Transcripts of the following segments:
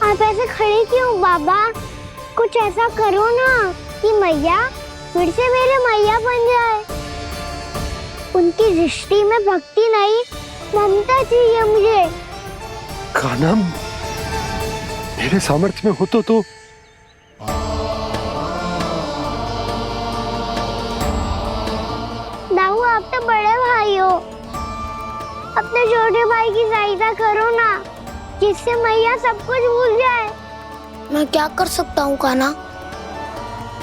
आप ऐसे खड़े क्यों बाबा? कुछ ऐसा करो ना कि मैया फिर से मेरे मैया बन जाए। उनकी दृष्टि में भक्ति नहीं, ममता चाहिए मुझे। कान्हा, मेरे सामर्थ्य में हो तो दाऊ, आप तो बड़े भाई हो, अपने छोटे भाई की सहायता करो ना, जिससे मैया सब कुछ भूल जाए। मैं क्या कर सकता हूँ कान्हा?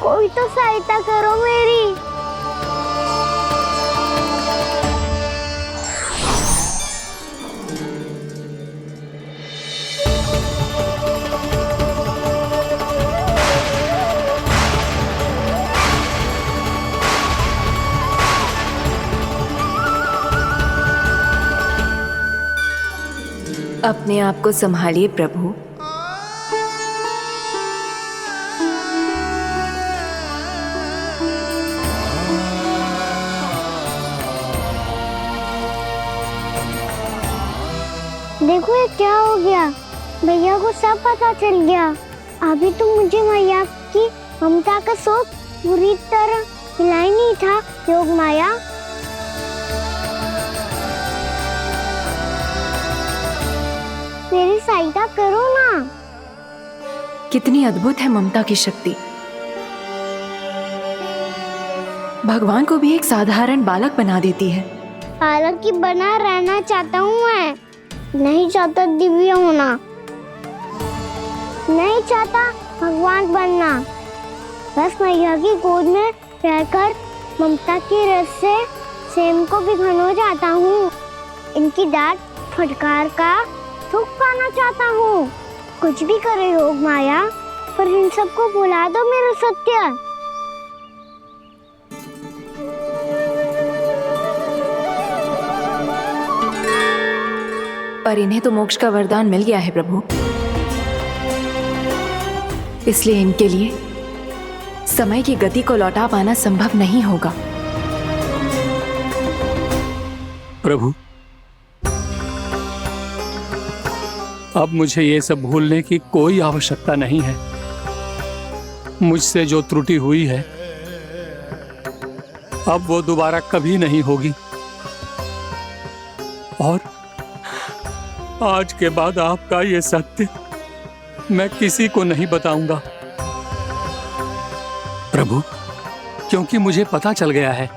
कोई तो सहायता करो मेरी। अपने आप को संभालिए प्रभु। देखो ये क्या हो गया, भैया को सब पता चल गया। अभी तो मुझे मैया की ममता का शौक बुरी तरह हिला ही नहीं था। योग माया, मेरी सहायता करो ना। कितनी अद्भुत है ममता की शक्ति। भगवान को भी एक साधारण बालक बना देती है। बालक की बना रहना चाहता हूँ मैं, नहीं चाहता दिव्य होना, नहीं चाहता भगवान बनना। बस मैया की गोद में रहकर ममता की रस से सेम को भी घनो चाहता हूँ। इनकी डांट फटकार का सुख पाना चाहता हूँ। कुछ भी करे योग माया, पर इन सबको भुला दो मेरा सत्य। पर इन्हें तो मोक्ष का वरदान मिल गया है प्रभु, इसलिए इनके लिए समय की गति को लौटा पाना संभव नहीं होगा। प्रभु, अब मुझे ये सब भूलने की कोई आवश्यकता नहीं है। मुझसे जो त्रुटि हुई है अब वो दोबारा कभी नहीं होगी, और आज के बाद आपका ये सत्य मैं किसी को नहीं बताऊंगा प्रभु, क्योंकि मुझे पता चल गया है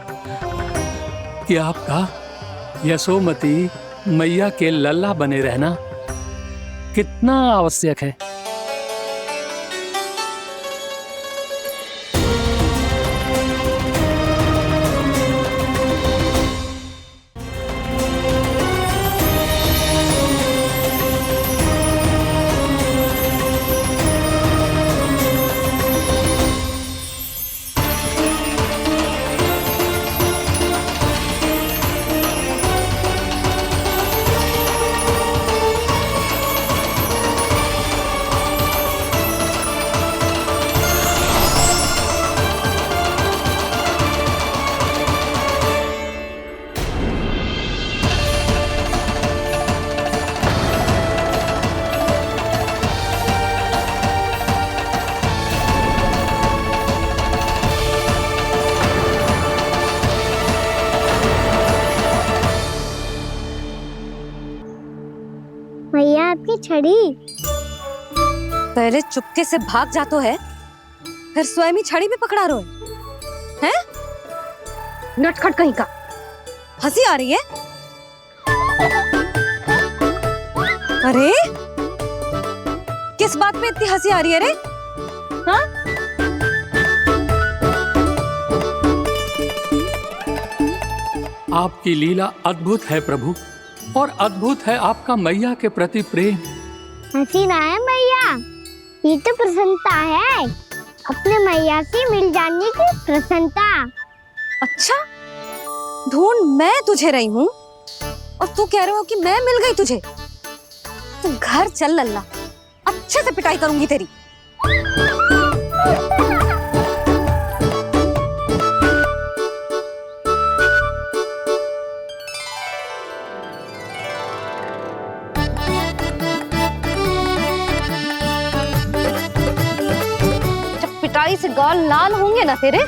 कि आपका यशोमती मैया के लल्ला बने रहना कितना आवश्यक है। मैया आपकी छड़ी। पहले चुपके से भाग जातो है, फिर स्वयं ही छड़ी भी पकड़ा रो है? नटखट कहीं का। हंसी आ रही है? अरे किस बात पे इतनी हंसी आ रही है रे? हाँ? आपकी लीला अद्भुत है प्रभु, और अद्भुत है आपका मैया के प्रति प्रेम। हंसी ना है मैया, ये तो प्रसन्नता है, अपने मैया से मिल जाने की प्रसन्नता। अच्छा, ढूंढ मैं तुझे रही हूँ और तू कह रहे हो कि मैं मिल गई तुझे। तू घर चल लल्ला, अच्छे से पिटाई करूंगी तेरी। पिटाई से गाल लाल होंगे ना तेरे,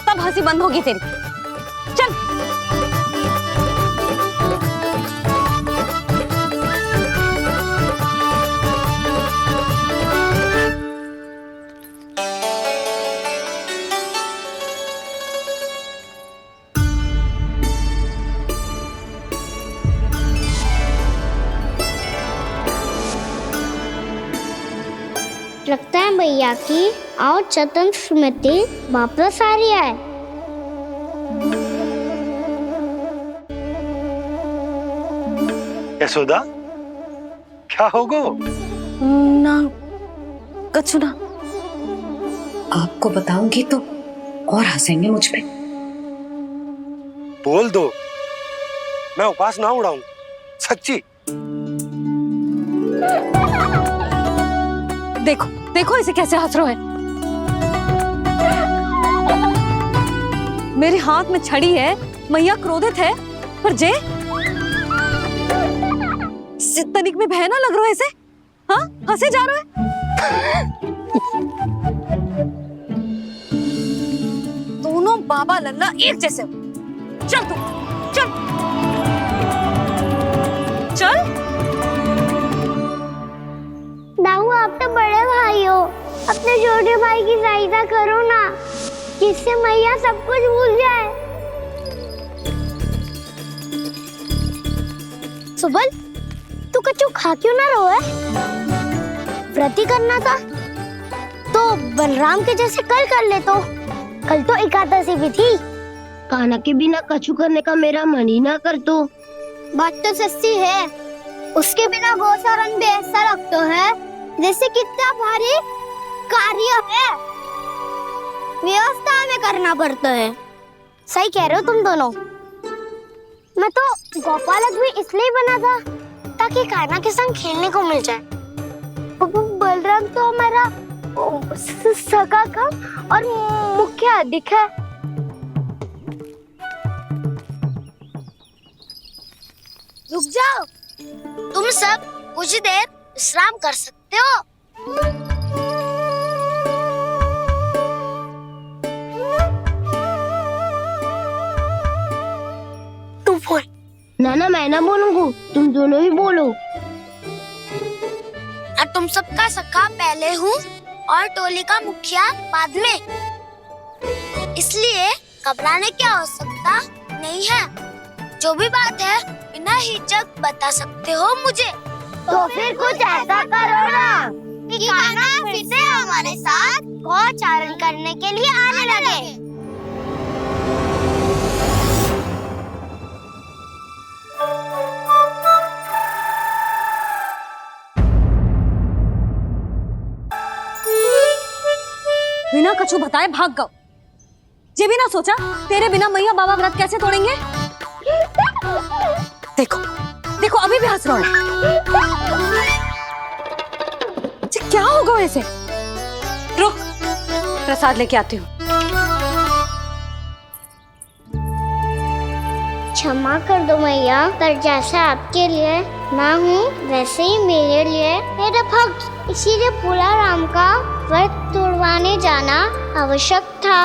तब हंसी बंद होगी तेरी। चल। लगता है भैया की और चतन स्मृति वापस आ रही है। यशोदा, क्या होगा? ना कछु ना। आपको बताऊंगी तो और हंसेंगे मुझ पे। बोल दो, मैं उपास ना उड़ाऊं, सच्ची। देखो देखो इसे कैसे हंस रहा है। मेरे हाथ में छड़ी है, मैया क्रोधित है, पर जे तनिक में भय ना लग रहा है इसे। हाँ, हंसे जा रहा है। दोनों बाबा लल्ला एक जैसे हो। चल तू, चल चल। दाऊ, आप तो बड़े भाई हो, अपने छोटे भाई की सहायता करो ना, जिससे मैया सब कुछ भूल जाए। सुबल, तू कछु खा क्यों ना रहो है? व्रती करना था तो बलराम के जैसे कल कर ले। तो कल तो एकादशी भी थी। कान्हा के बिना कछु करने का मेरा मन ही ना कर। तो बात तो सच्ची है, उसके बिना गोचारण भी ऐसा लगता है जैसे कितना भारी कार्य है, व्यवस्था में करना पड़ता है। सही कह रहे हो तुम दोनों। मैं तो गोपालक भी इसलिए बना था ताकि कान्हा के संग खेलने को मिल जाए। बलराम तो हमारा सगा कम और मुख्य अधिक है। रुक जाओ, तुम सब कुछ देर विश्राम कर सकते हो। तू बोल। ना मैं ना बोलूंगा, तुम दोनों ही बोलो। और तुम सबका सखा पहले हूँ और टोली का मुखिया बाद में, इसलिए घबराने की आवश्यकता नहीं है। जो भी बात है बिना हिचक बता सकते हो मुझे। तो फिर कुछ ऐसा करो ना कि कान्हा फिर से हमारे साथ गोचारण करने के लिए आने लगे। बिना कछु बताए भाग गओ। ये भी ना सोचा तेरे बिना मैया बाबा व्रत कैसे तोड़ेंगे। देखो देखो अभी भी हंस रहा है। क्या होगा वैसे? रुक, प्रसाद लेके आती हूँ। क्षमा कर दो मैया, पर जैसा आपके लिए मैं हूँ वैसे ही मेरे लिए मेरा भक्त, इसीलिए भोला राम का व्रत तोड़वाने जाना आवश्यक था।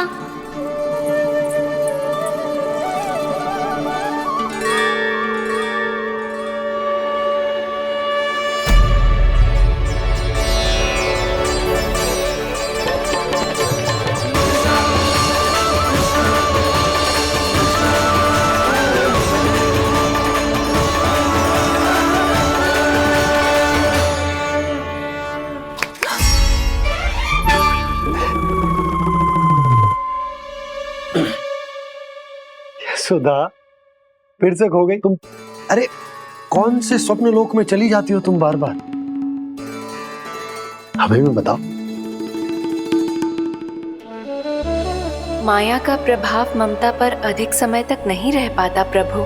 सुधा, फिर से खो गई तुम। अरे कौन से स्वप्न लोक में चली जाती हो तुम बार बार? हमें भी बताओ। माया का प्रभाव ममता पर अधिक समय तक नहीं रह पाता प्रभु।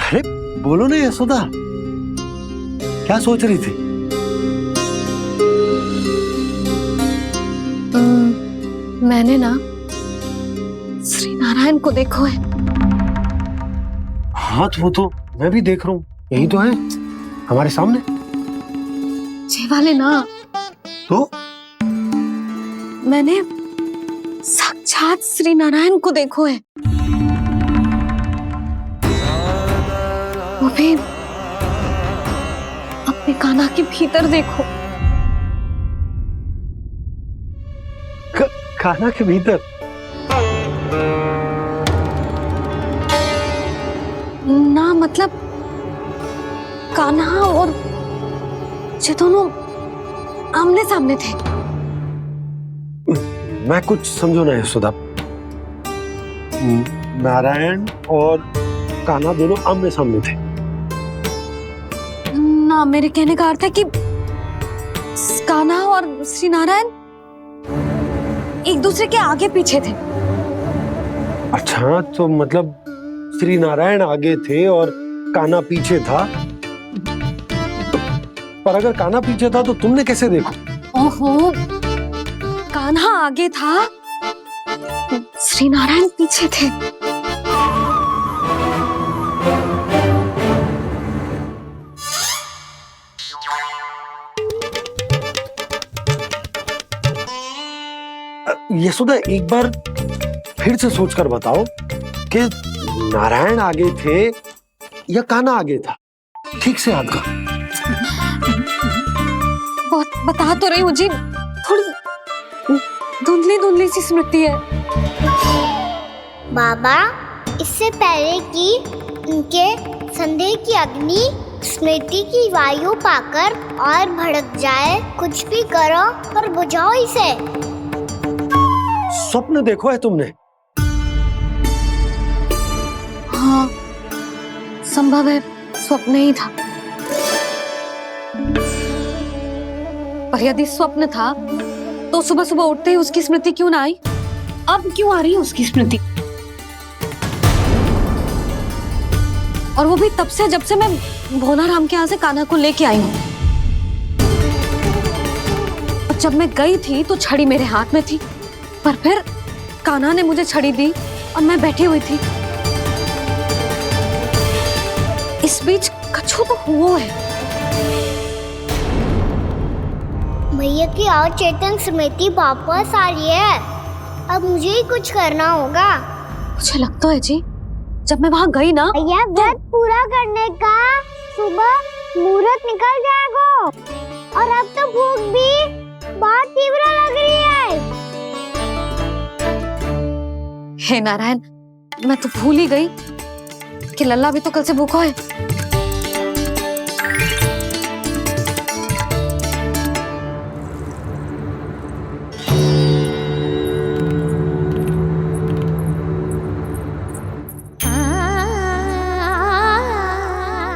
अरे बोलो ना यशोदा, क्या सोच रही थी? मैंने ना श्री नारायण को देखो है। हाँ तो वो तो मैं भी देख रहा हूँ, यही तो है हमारे सामने। ये वाले ना तो मैंने साक्षात श्री नारायण को देखो है, वो भी अपने कान्हा के भीतर देखो। कान्हा के भीतर? ना मतलब कान्हा और ये दोनों आमने सामने थे। मैं कुछ समझो ना यशोदा। नारायण और कान्हा दोनों आमने सामने थे? ना, मेरे कहने का अर्थ है कि कान्हा और श्री नारायण एक दूसरे के आगे पीछे थे। अच्छा, तो मतलब श्री नारायण आगे थे और कान्हा पीछे था। पर अगर कान्हा पीछे था तो तुमने कैसे देखा? ओहो, कान्हा आगे था, श्री नारायण पीछे थे। यशोदा, एक बार फिर से सोचकर बताओ कि नारायण आगे थे या कान्हा आगे था? ठीक से याद करो। बहुत बता तो रही हूँ जी, थोड़ी धुंधली धुंधली सी स्मृति है। बाबा, इससे पहले कि उनके संदेह की अग्नि स्मृति की वायु पाकर और भड़क जाए, कुछ भी करो पर बुझाओ इसे। स्वप्न देखो है तुमने? हाँ, संभव है स्वप्न ही था। पर यदि स्वप्न था तो सुबह सुबह उठते ही उसकी स्मृति क्यों ना आई? अब क्यों आ रही है उसकी स्मृति? और वो भी तब से जब से मैं भोलाराम के यहाँ से कान्हा को लेके आई हूँ। और जब मैं गई थी तो छड़ी मेरे हाथ में थी, पर फिर कान्हा ने मुझे छड़ी दी और मैं बैठी हुई थी। इस बीच कछु तो हुआ है। भैया की अचेतन स्मृति वापस आ रही है। अब मुझे ही कुछ करना होगा। मुझे लगता है जी, जब मैं वहां गई ना, भैया व्रत पूरा करने का सुबह मुहूर्त निकल जाएगा और अब तो भूख भी बहुत तीव्र लग रही है। हे नारायण, मैं तो भूल ही गई कि लल्ला भी तो कल से भूखा है।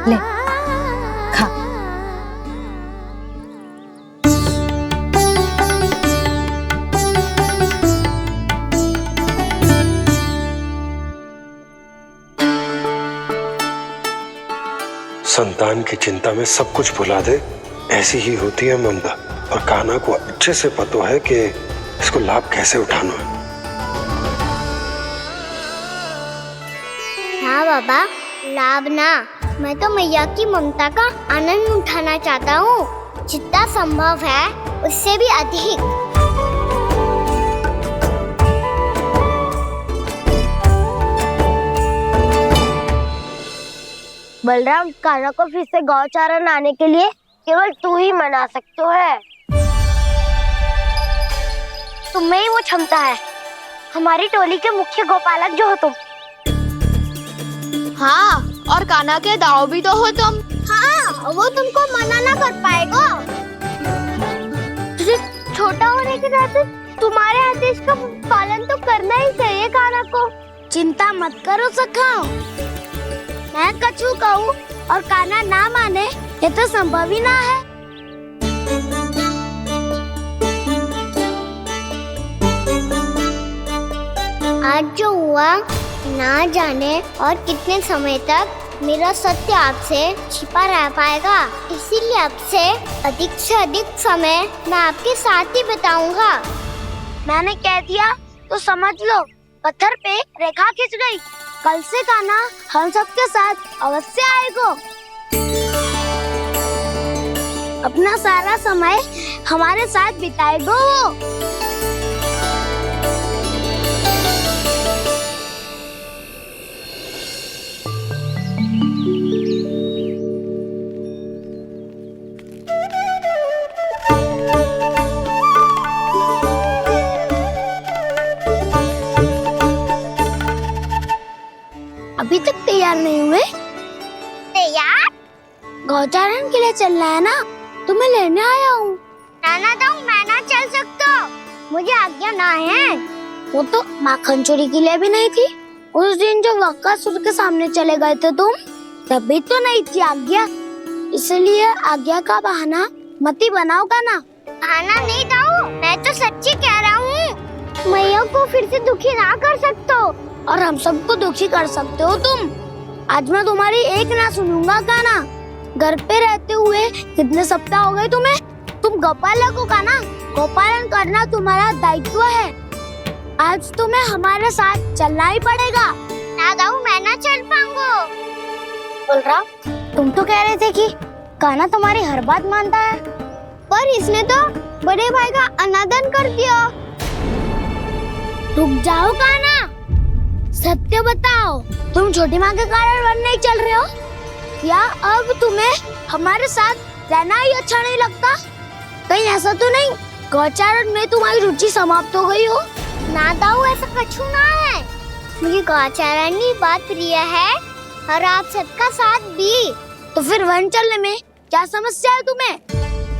ले, खा। संतान की चिंता में सब कुछ भुला दे, ऐसी ही होती है ममता। और कान्हा को अच्छे से पता है कि इसको लाभ कैसे उठाना है। हाँ बाबा, लाभ ना, मैं तो मैया की ममता का आनंद उठाना चाहता हूँ, जितना संभव है उससे भी अधिक। बलराम, कान्हा को फिर से गौचारण आने के लिए केवल तू ही मना सकते है। तुम्हें ही वो क्षमता है, हमारी टोली के मुख्य गोपालक जो हो तुम। हाँ, और कान्हा के दाव भी तो हो तुम। हाँ, वो तुमको मना ना कर पाएगा। तुझे छोटा होने के नाते तुम्हारे आदेश का पालन तो करना ही चाहिए कान्हा को। चिंता मत करो सखा, मैं कछु कहूँ और कान्हा ना माने, ये तो संभव ही ना है। आज जो हुआ ना जाने और कितने समय तक मेरा सत्य आपसे छिपा रह पाएगा, इसीलिए आपसे अधिक से अधिक समय मैं आपके साथ ही बिताऊंगा। मैंने कह दिया तो समझ लो, पत्थर पे रेखा खिंच गई। कल से कान्हा हम सबके साथ अवश्य आएगा। अपना सारा समय हमारे साथ बिताएगा वो। अभी तक तैयार नहीं हुए? तैयार? गौचारण के लिए चलना है ना, तो मैं लेने आया हूँ। नाना तो मैं ना चल सकता, मुझे आज्ञा ना है। वो तो माखन चोरी के लिए भी नहीं थी। उस दिन जो वक्कासुर के सामने चले गए थे तुम, तभी तो नहीं थी आज्ञा। इसलिए आज्ञा का बहाना मत ही बनाओ का ना। बहाना नहीं दाऊ, मैं तो सच्ची कह रहा हूँ। मैया को फिर से दुखी ना कर सकते हो, और हम सबको दुखी कर सकते हो तुम। आज मैं तुम्हारी एक ना सुनूंगा का ना। घर पे रहते हुए कितने सप्ताह हो गए तुम्हें? तुम गोपालक हो का ना। गोपालन करना तुम्हारा दायित्व है। आज तुम्हें हमारे साथ चलना ही पड़ेगा। ना दाऊ, मैं ना चल पाऊंगा। बोल रहा, तुम तो कह रहे थे कि कान्हा तुम्हारी हर बात मानता है, पर इसने तो बड़े भाई का अनादर कर दिया। रुक जाओ कान्हा, सत्य बताओ, तुम छोटी माँ के कारण वन नहीं चल रहे हो, या अब तुम्हें हमारे साथ रहना ही अच्छा नहीं लगता? कहीं ऐसा तो नहीं गौचारण में तुम्हारी रुचि समाप्त हो गई हो? ना दाऊ, ऐसा कछु ना है। मुझे गौचारण की बात प्रिय है, और आप सबका साथ भी। तो फिर वन चलने में क्या समस्या है तुम्हें?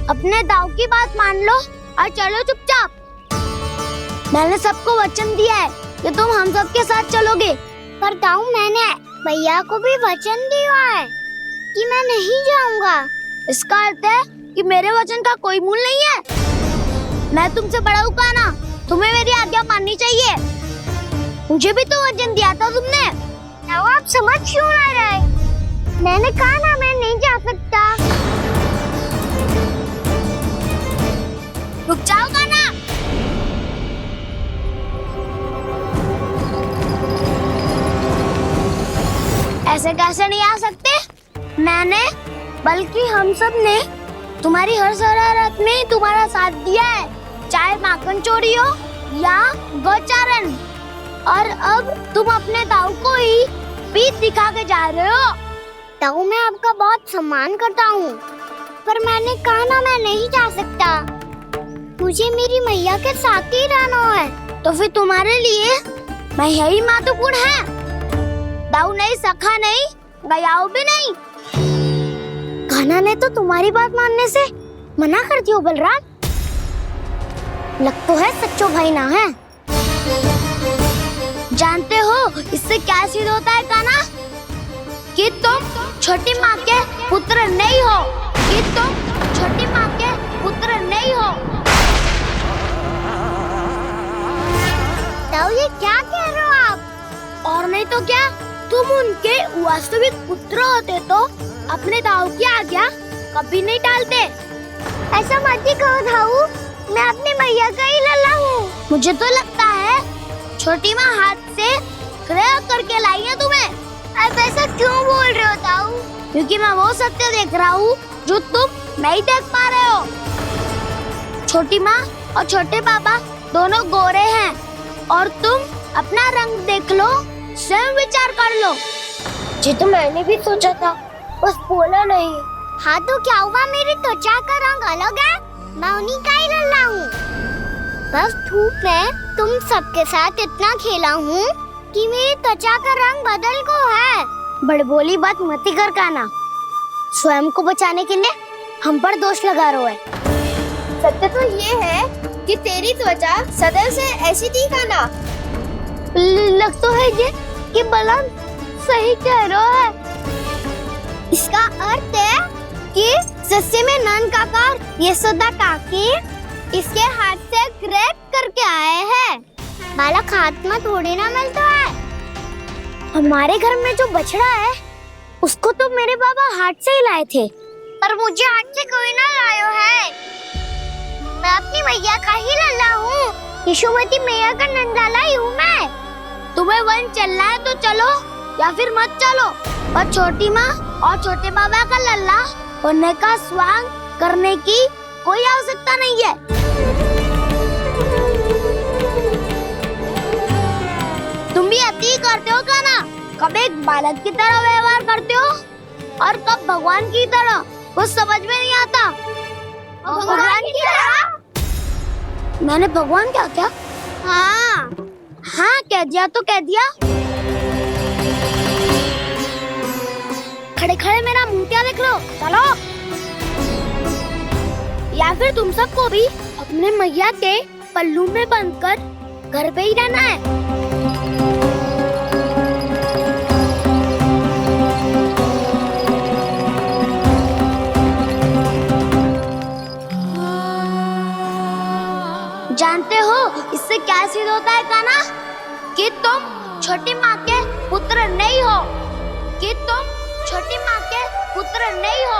अपने दाऊ की बात मान लो और चलो चुपचाप। मैंने सबको वचन दिया है कि तुम हम सबके साथ चलोगे। पर दाऊ, मैंने भैया को भी वचन दिया है कि मैं नहीं जाऊंगा। इसका अर्थ है कि मेरे वचन का कोई मूल नहीं है। मैं तुमसे बड़ा हूँ कान्हा, तुम्हें मेरी आज्ञा माननी चाहिए। मुझे भी तो वचन दिया था तुमने। दाऊ, आप समझ क्यों आ रहे? मैंने कहा ना, मैं नहीं जा सकता। रुक जाओ कान्हा। ऐसे कैसे नहीं आ सकते? मैंने, बल्कि हम सब ने तुम्हारी हर शरारत में तुम्हारा साथ दिया है, चाहे माखन चोरी हो या गौचारण। और अब तुम अपने दाऊ को ही पीठ दिखा के जा रहे हो। दाऊ, मैं आपका बहुत सम्मान करता हूँ, पर मैंने कहा ना, मैं नहीं जा सकता। मुझे मेरी मैया के साथ ही रहना है। तो फिर तुम्हारे लिए मैं यही महत्वपूर्ण है। दाऊ नहीं, सखा नहीं, गयाऊ भी नहीं। कान्हा ने तो तुम्हारी बात मानने से मना कर दिया बलराम। लग तो है सच्चो भाई ना है। जानते हो इससे क्या सिद्ध होता है कान्हा? कि तुम छोटी माँ के पुत्र नहीं हो, कि तुम छोटी माँ के पुत्र नहीं हो। दाऊ, ये क्या कह रहे हो आप? और नहीं तो क्या, तुम उनके वास्तविक पुत्र होते तो अपने दाऊ की आज्ञा कभी नहीं टालते। ऐसा मत ही कहो दाऊ, मैं अपनी मैया का ही लल्ला हूँ। मुझे तो लगता है छोटी माँ हाथ से ग्रह करके लाई है तुम्हें। अब ऐसा क्यों बोल रहे हो दाऊ? क्योंकि मैं वो सत्य देख रहा हूँ जो तुम नहीं देख पा रहे हो। छोटी माँ और छोटे पापा दोनों गोरे हैं, और तुम अपना रंग देख लो, स्वयं विचार कर लो। जी तो मैंने भी सोचा था, बस बोला नहीं। हाँ तो क्या हुआ, मेरी त्वचा का रंग अलग है, मैं उन्हीं का ही लल्ला हूँ। बस धूप में तुम सबके साथ इतना खेला हूँ कि मेरी त्वचा का रंग बदल को है। बड़बोली बात मत ही कर कान्हा, स्वयं को बचाने के लिए हम पर दोष लगा रहे है। सत्य तो ये है कि तेरी त्वचा सदैव से ऐसी थी कान्हा। लग तो है ये कि बलराम सही कह रहा है। इसका अर्थ है कि सस्य में नन काका यशोदा काकी इसके हाथ से ग्रेट करके आए हैं। बालक हाथ में थोड़ी ना मिलता है। हमारे घर में जो बछड़ा है उसको तो मेरे बाबा हाथ से ही लाए थे, पर मुझे हाथ से कोई ना लायो है। मैं अपनी मैया का ही लल्ला हूँ, यशोमती मैया का नंदलाला ही हूँ मैं। तुम्हें वन चलना है तो चलो, या फिर मत चलो, पर छोटी माँ और छोटे बाबा का लल्ला होने का स्वांग करने की कोई आवश्यकता नहीं है। तुम भी अति करते हो कान्हा, कब एक बालक की तरह व्यवहार करते हो और कब भगवान की तरह, कुछ समझ में नहीं आता। भगवान की तरह? मैंने भगवान क्या क्या? हाँ हाँ कह दिया तो कह दिया। खड़े खड़े मेरा मुंह क्या देख लो, चलो। या फिर तुम सबको भी अपने मैया के पल्लू में बंधकर घर पे ही रहना है। जानते हो इससे क्या सिद्ध होता है कान्हा? कि तुम छोटी माँ के पुत्र नहीं हो, कि तुम छोटी माँ के पुत्र नहीं हो।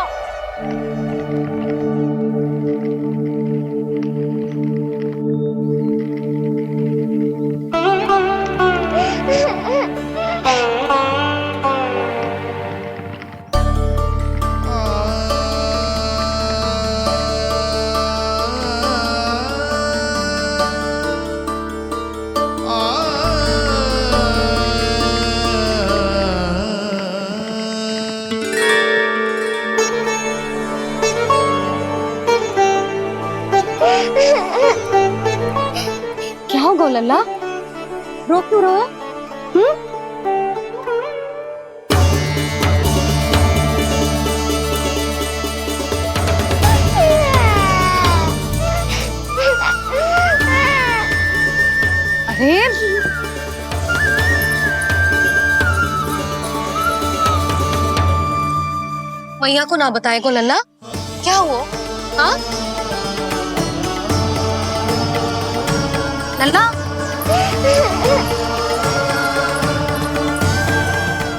क्या हो गो लल्ला, रो क्यों रहो? अरे मैया को ना बताए को लल्ला, क्या हुआ? हाँ लल्ला,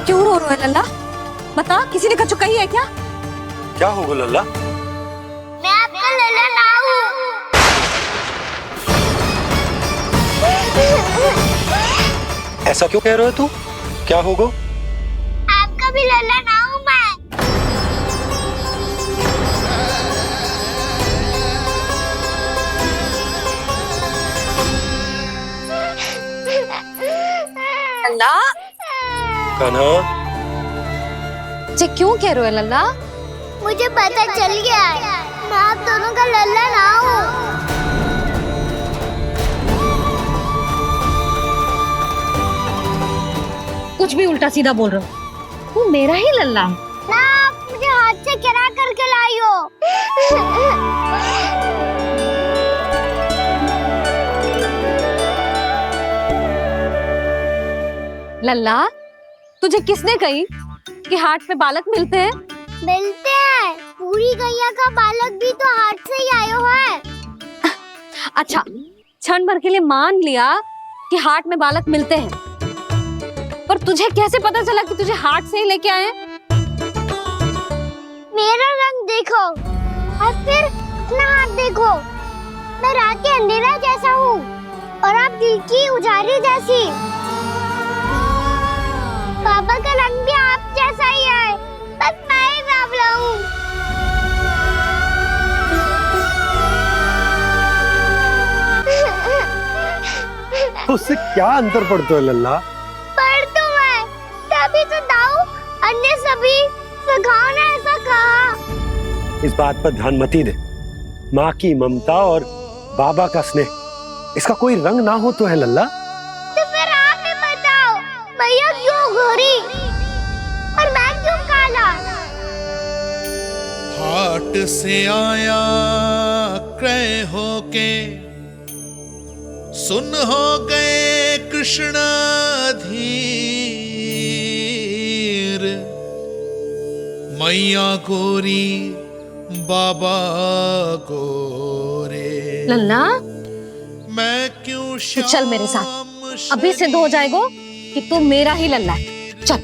क्यों रो रहा है लल्ला? बता, किसी ने कछु कही है क्या? क्या होगा लल्ला? मैं आपका लल्ला ना हूँ। ऐसा क्यों कह रहे हो तू? क्या होगा? आपका भी लल्ला ना हूँ मैं। लल्ला, कान्हा, जे क्यों कह रहे हो लल्ला? मुझे पता चल गया है, मैं आप दोनों का लल्ला ना हूँ। कुछ भी उल्टा सीधा बोल रहे हो, तू मेरा ही लल्ला है। ना आप मुझे हाथ से गिरा करके लाई हो। लल्ला, तुझे किसने कही कि हाट में बालक मिलते हैं? मिलते हैं, पूरी गैया का बालक भी तो हाट से ही आयो है। अच्छा, क्षण भर के लिए मान लिया कि हाट में बालक मिलते हैं, पर तुझे कैसे पता चला कि तुझे हाट से ही लेके आए? मेरा रंग देखो और फिर अपना हाथ देखो। मैं रात के अंधेरा जैसा हूँ और आप दिल की उजाली जैसी। पापा का रंग भी आप जैसा ही है, बस मैं ही बावला हूँ। उससे क्या अंतर पड़ता है लल्ला? पर तो मैं तभी तो दाऊ अन्य सभी सखाओ ने ऐसा कहा। इस बात पर ध्यान मत ही दे। माँ की ममता और बाबा का स्नेह, इसका कोई रंग ना हो तो है लल्ला? तो फिर आप ही बताओ, भैया क्यों गोरी और मैं क्यों काला? हाट से आया क्रय होके, सुन हो गए कृष्ण धीर, मैया गोरी बाबा गोरे। लल्ला, मैं क्यों तू चल मेरे साथ, अभी सिद्ध हो जाएगा कि तू मेरा ही लल्ला है। चल।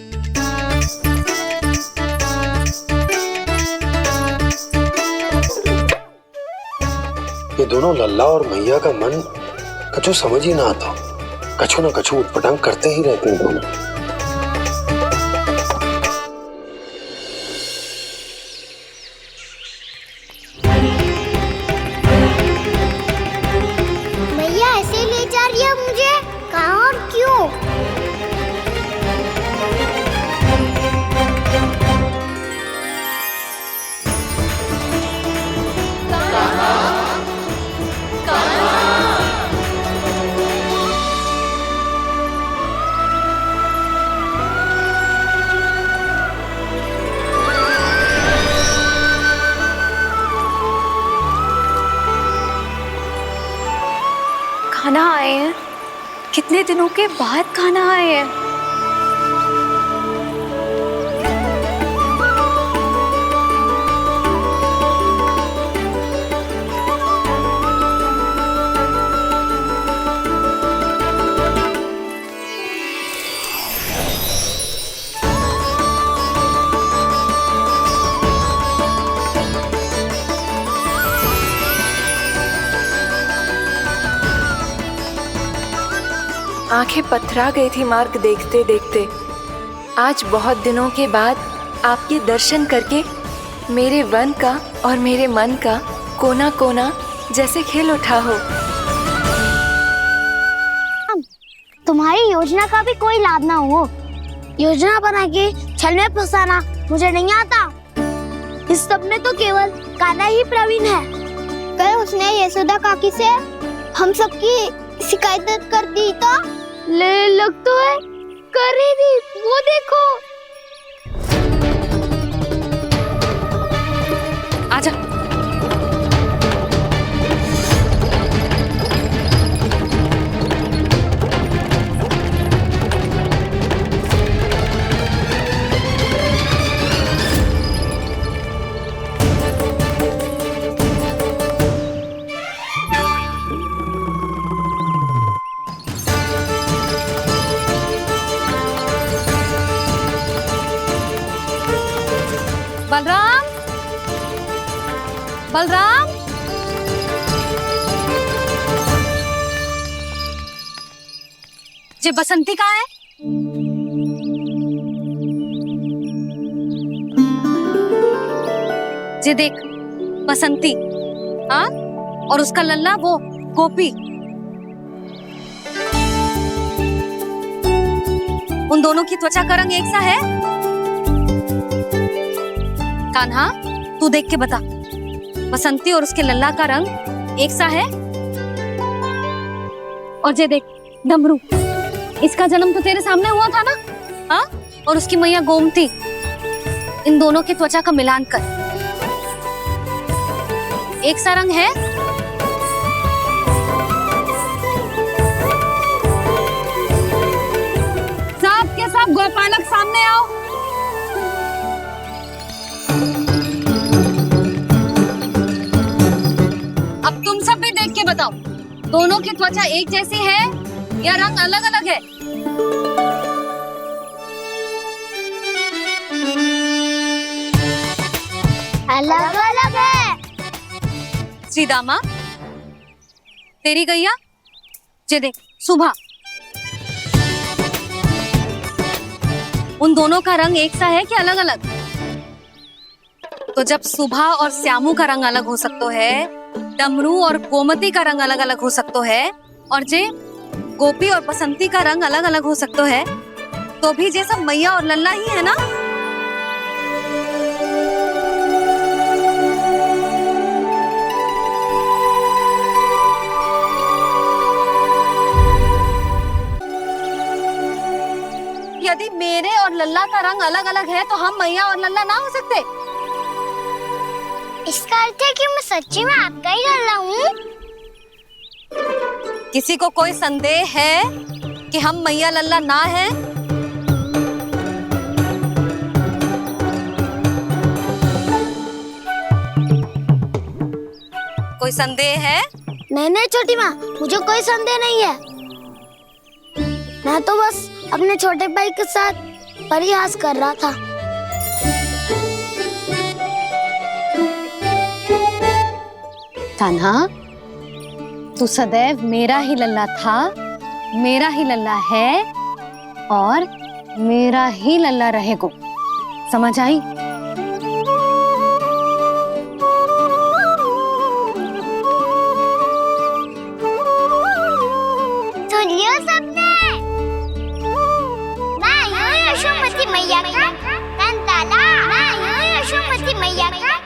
ये दोनों लल्ला और मैया का मन कछु समझ ही ना आता, कछु ना कछु उटपटांग करते ही रहते हैं दोनों। कान्हा आए हैं, कितने दिनों के बाद कान्हा आए हैं। आंखें पथरा गई थी मार्ग देखते देखते। आज बहुत दिनों के बाद आपके दर्शन करके मेरे वन का और मेरे मन का कोना कोना जैसे खिल उठा हो। तुम्हारी योजना का भी कोई लाभ ना हो। योजना बना के छल में फंसाना मुझे नहीं आता। इस सब में तो केवल कान्हा ही प्रवीण है। कल उसने यशोदा काकी से हम सबकी शिकायत कर दी तो लग तो है कर ही दी। वो देखो। आजा। बलराम, बलराम, जे बसंती कहाँ है? जे देख बसंती, हाँ, और उसका लल्ला वो गोपी। उन दोनों की त्वचा का रंग एक सा है? कान्हा, तू देख के बता, बसंती और उसके लल्ला का रंग एक सा है? और जे देख डमरू, इसका जन्म तो तेरे सामने हुआ था ना? हाँ? और उसकी मैया गोमती, इन दोनों की त्वचा का मिलान कर, एक सा रंग है? सब के सब गोपालक सामने आओ। अब तुम सब भी देख के बताओ, दोनों की त्वचा एक जैसी है या रंग अलग अलग है? अलग अलग है। श्रीदामा, तेरी गैया, जे देख सुभा, उन दोनों का रंग एक सा है कि अलग अलग? तो जब सुभा और श्यामू का रंग अलग हो सकता है, डमरू और गोमती का रंग अलग अलग हो सकता है, और जे गोपी और बसंती का रंग अलग अलग हो सकता है, तो भी जे सब मैया और लल्ला ही है ना? यदि मेरे और लल्ला का रंग अलग अलग है तो हम मैया और लल्ला ना हो सकते? इसका अर्थ है कि मैं सच्ची में आपका ही लल्ला हूँ? किसी को कोई संदेह है कि हम मैया लल्ला ना हैं? कोई संदेह है? नहीं नहीं छोटी माँ, मुझे कोई संदेह नहीं है। मैं तो बस अपने छोटे भाई के साथ परिहास कर रहा था। कान्हा, तू सदैव मेरा ही लल्ला था, मेरा ही लल्ला है और मेरा ही लल्ला रहेगा। समझ आई? सुन लियो सबने, मैं हूँ यशोमती मैया का कंताला। मैं हूँ यशोमती मैया का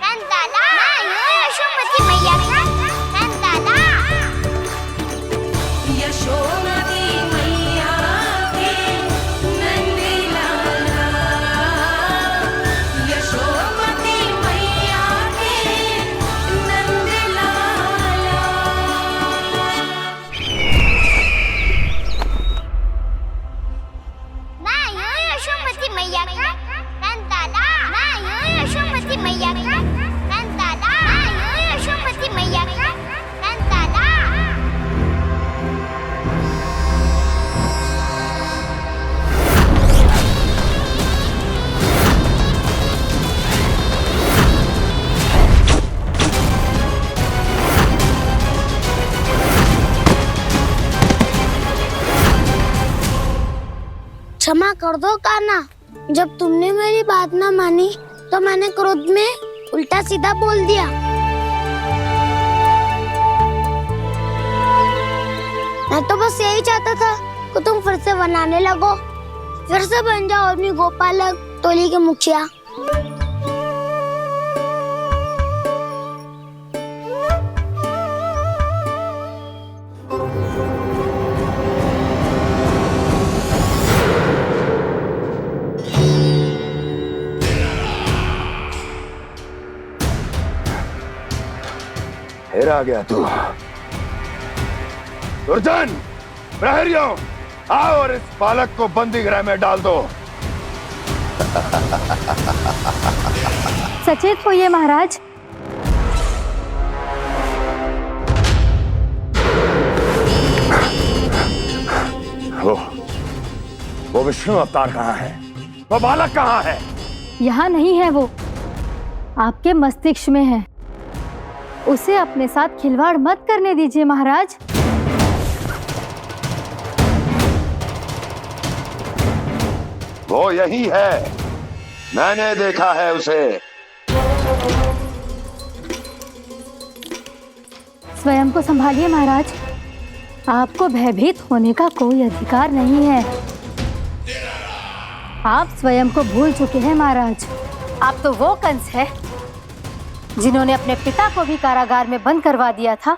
कंताला। मैं हूँ यशोमती मैया का कंताला। यशोमती मैया के नंदी लाला, कर दो कान्हा। जब तुमने मेरी बात ना मानी तो मैंने क्रोध में उल्टा सीधा बोल दिया। मैं तो बस यही चाहता था कि तुम फिर से बनाने लगो, फिर से बन जाओ अपनी गोपालक टोली के मुखिया। फिर आ गया तू। दुर्जन, प्रहरियों, आओ और इस बालक को बंदी गृह में डाल दो। सचेत होइए महाराज। वो विष्णु अवतार कहाँ है? वो बालक कहाँ है? यहाँ नहीं है वो, आपके मस्तिष्क में है। उसे अपने साथ खिलवाड़ मत करने दीजिए महाराज। वो यही है, मैंने देखा है उसे। स्वयं को संभालिए महाराज, आपको भयभीत होने का कोई अधिकार नहीं है। आप स्वयं को भूल चुके हैं महाराज। आप तो वो कंस है जिन्होंने अपने पिता को भी कारागार में बंद करवा दिया था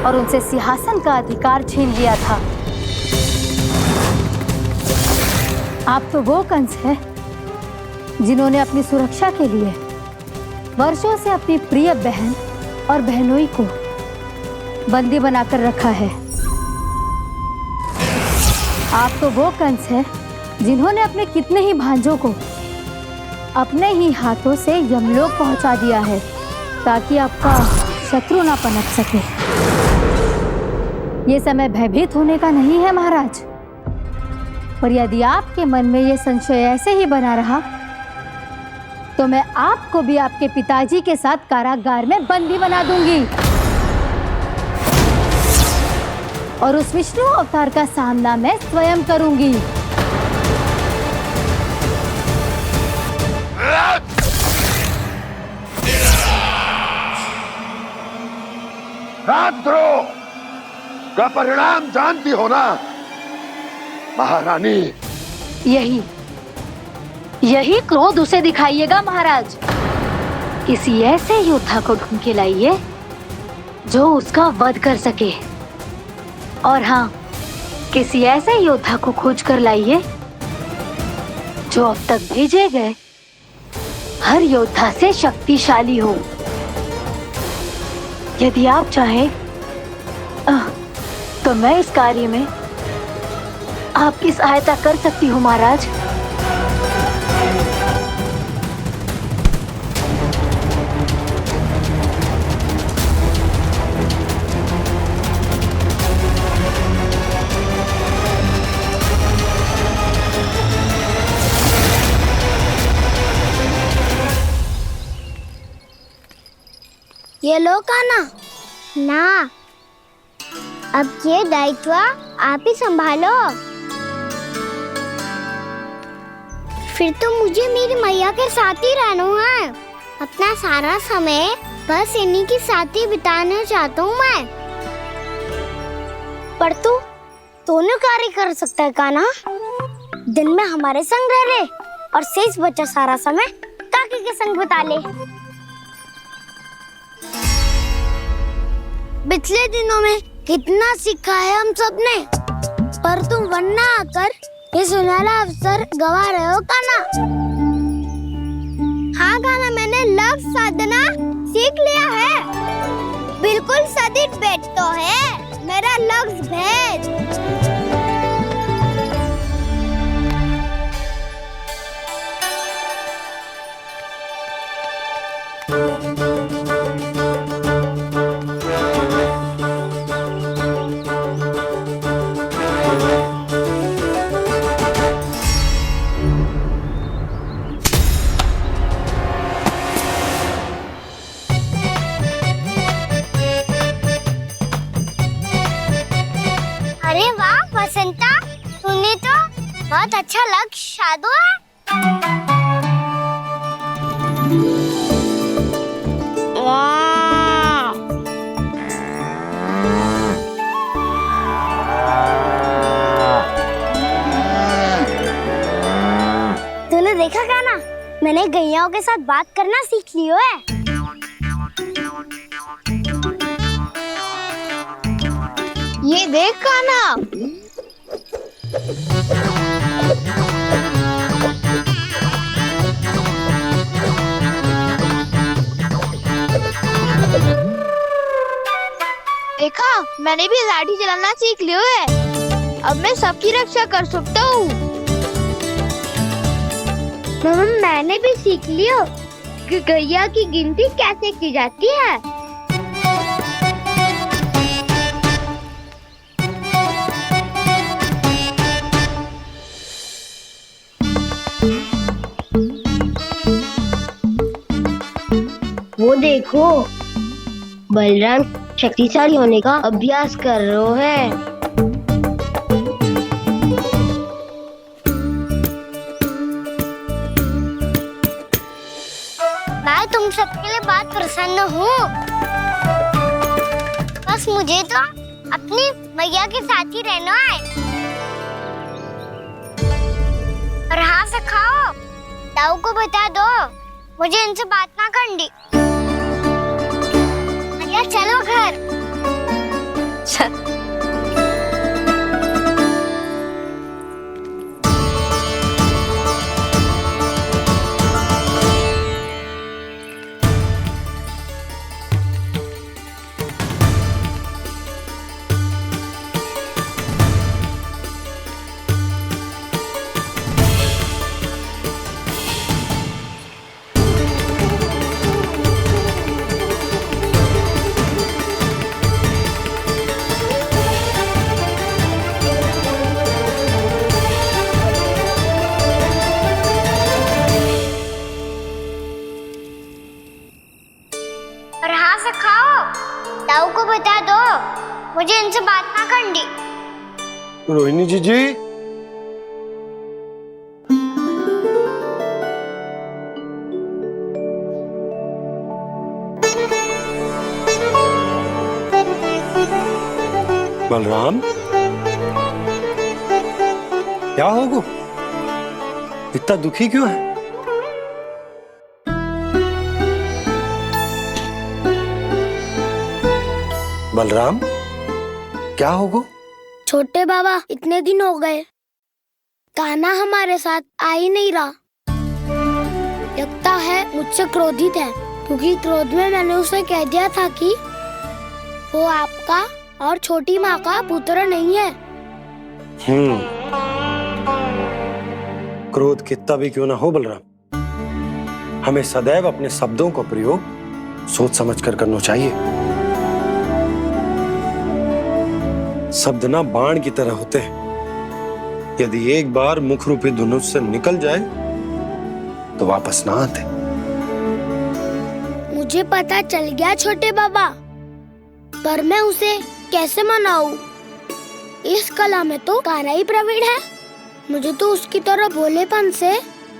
और उनसे सिंहासन का अधिकार छीन लिया था। आप तो वो कंस है जिन्होंने अपनी सुरक्षा के लिए वर्षों से अपनी प्रिय बहन और बहनोई को बंदी बनाकर रखा है। आप तो वो कंस है जिन्होंने अपने कितने ही भांजों को अपने ही हाथों से यमलोक पहुंचा दिया है ताकि आपका शत्रु ना पनप सके। ये समय भयभीत होने का नहीं है महाराज, पर यदि आपके मन में ये संशय ऐसे ही बना रहा तो मैं आपको भी आपके पिताजी के साथ कारागार में बंदी बना दूंगी और उस विष्णु अवतार का सामना मैं स्वयं करूंगी। राजद्रोह का परिणाम जानती हो ना महारानी? यही क्रोध उसे दिखाइएगा महाराज। किसी ऐसे योद्धा को ढूंढ के लाइए जो उसका वध कर सके, और हाँ, किसी ऐसे योद्धा को खोज कर लाइए जो अब तक भेजे गए हर योद्धा से शक्तिशाली हो। यदि आप चाहें तो मैं इस कार्य में आपकी सहायता कर सकती हूँ महाराज। ये लो कान्हा। ना, अब ये दायित्व आप ही संभालो। फिर तो मुझे मेरी मैया के साथ ही रहना है। अपना सारा समय बस इन्हीं के साथ ही बिताना चाहता हूँ मैं। पर तू दोनों कार्य कर सकता है कान्हा। दिन में हमारे संग रह ले और शेष बचा सारा समय काकी के संग बिता ले। पिछले दिनों में कितना सीखा है हम सबने, पर तुम वरना आकर ये सुनहरा अवसर गवा रहे हो कान्हा। हाँ कान्हा, मैंने लक्ष्य साधना सीख लिया है। बिल्कुल सदित भेज तो है मेरा लक्ष्य भेज। बहुत अच्छा लग शादो है। वाह! तूने देखा काना, मैंने गैयाओं के साथ बात करना सीख लियो है। ये देख काना, देखा मैंने भी लाठी चलाना सीख लियो है। अब मैं सबकी रक्षा कर सकता हूँ। मैंने भी सीख लियो कि गैया की गिनती कैसे की जाती है। वो देखो, बलराम शक्तिशाली होने का अभ्यास कर रहे हैं। मैं तुम सबके लिए बहुत प्रसन्न हूँ। बस मुझे तो अपनी मैया के साथ ही रहना है। और हाँ से खाओ, ताऊ को बता दो मुझे इनसे बात ना करनी। मैया चलो घर। चल। और हाँ से खाओ, ताऊ को बता दो मुझे इनसे बात ना करनी। रोहिणी जी बलराम, क्या होगा? इतना दुखी क्यों है? बलराम, क्या होगा? छोटे बाबा, इतने दिन हो गए कान्हा हमारे साथ आ ही नहीं रहा। लगता है मुझसे क्रोधित है, क्योंकि क्रोध में मैंने उसे कह दिया था कि वो आपका और छोटी माँ का पुत्र नहीं है। क्रोध कितना भी क्यों ना हो बलराम, हमें सदैव अपने शब्दों का प्रयोग सोच समझ कर करना चाहिए। शब्द ना बाण की तरह होते हैं, यदि एक बार मुख रूपी धनुष से निकल जाए तो वापस ना आते। मुझे पता चल गया छोटे बाबा, पर मैं उसे कैसे मनाऊं? इस कला में तो कान्हा ही प्रवीण है। मुझे तो उसकी तरह भोलेपन से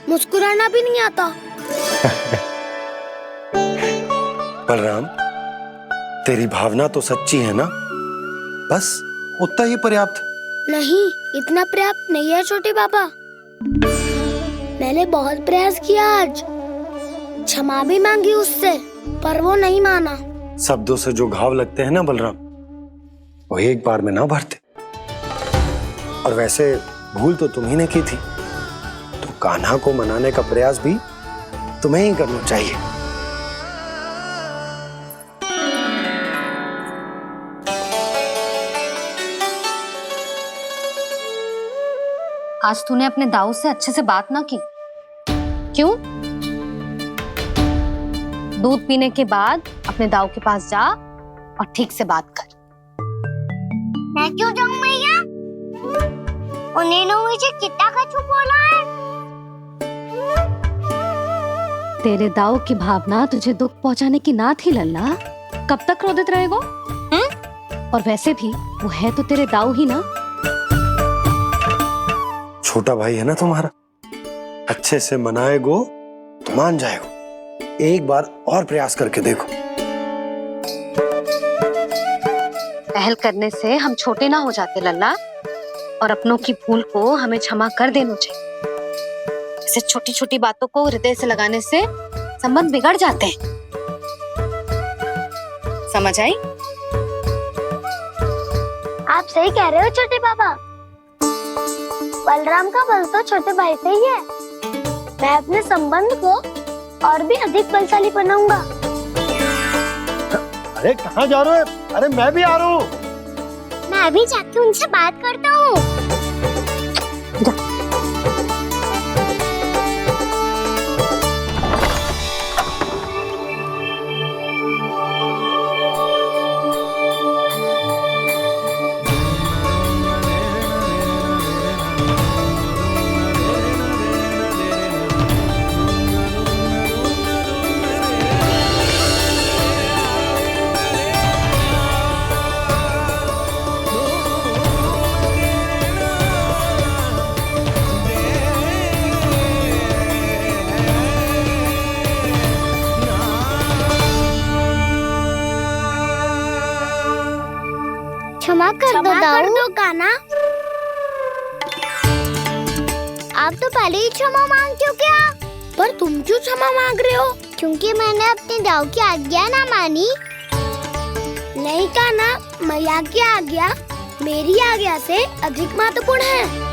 मुस्कुराना भी नहीं आता। बलराम, तेरी भावना तो सच्ची है ना, बस उतना ही पर्याप्त। नहीं, इतना पर्याप्त नहीं है छोटे बाबा। मैंने बहुत प्रयास किया आज, क्षमा भी मांगी उससे, पर वो नहीं माना। शब्दों से जो घाव लगते हैं ना बलराम, वो एक बार में ना भरते। और वैसे भूल तो तुम्ही ने की थी, तो कान्हा को मनाने का प्रयास भी तुम्हें ही करना चाहिए। आज तूने अपने दाऊ से अच्छे से बात ना की, क्यों? दूध पीने के बाद अपने दाऊ के पास जा और ठीक से बात कर। मैं क्यों जाऊं भैया? उन्होंने मुझे कितना कछु बोला है। तेरे दाऊ की भावना तुझे दुख पहुंचाने की ना थी लल्ला। कब तक क्रोधित रहेगा? और वैसे भी वो है तो तेरे दाऊ ही ना। छोटा भाई है ना तुम्हारा, अच्छे से मनाएगो तो मान जाएगो। एक बार और प्रयास करके देखो। पहल करने से हम छोटे ना हो जाते लल्ला, और अपनों की भूल को हमें क्षमा कर देना चाहिए। ऐसे छोटी छोटी बातों को हृदय से लगाने से संबंध बिगड़ जाते हैं। समझ आई? आप सही कह रहे हो छोटे पापा। बलराम का बल तो छोटे भाई से ही है। मैं अपने संबंध को और भी अधिक बलशाली बनाऊंगा। अरे कहाँ जा रहे हो? अरे मैं भी आ रहा हूँ। मैं अभी जाके उनसे बात करता हूँ। क्षमा कर दो कान्हा। आप तो पहले ही क्षमा मांगते हो क्या? पर तुम क्यों क्षमा मांग रहे हो? क्योंकि मैंने अपने दाऊ की आज्ञा ना मानी। नहीं कान्हा, मैया की आज्ञा मेरी आज्ञा से अधिक महत्वपूर्ण है।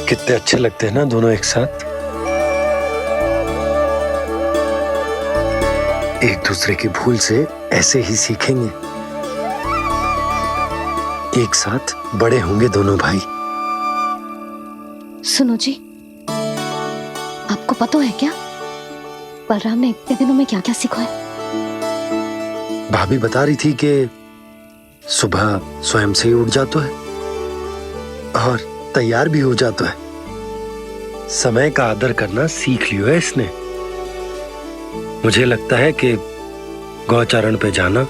कितने अच्छे लगते हैं ना दोनों एक साथ। एक दूसरे की भूल से ऐसे ही सीखेंगे। एक साथ बड़े होंगे दोनों भाई। सुनो जी, आपको पता है क्या बलराम ने इतने दिनों में क्या क्या सीखा है? भाभी बता रही थी कि सुबह स्वयं से ही उठ जाता है और तैयार भी हो जाता है। समय का आदर करना सीख लियो है इसने। मुझे लगता है कि गौचारण पे जाना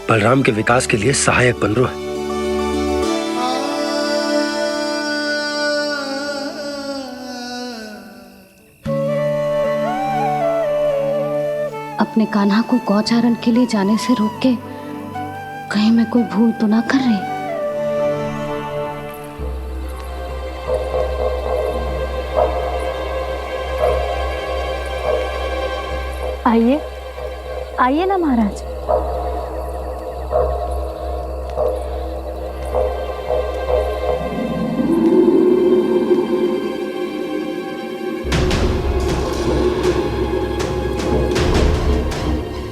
बलराम के विकास के लिए सहायक बन रहा है। अपने कान्हा को गौचारण के लिए जाने से रोक के कहीं मैं कोई भूल तो ना कर रही? आइए आइए ना महाराज।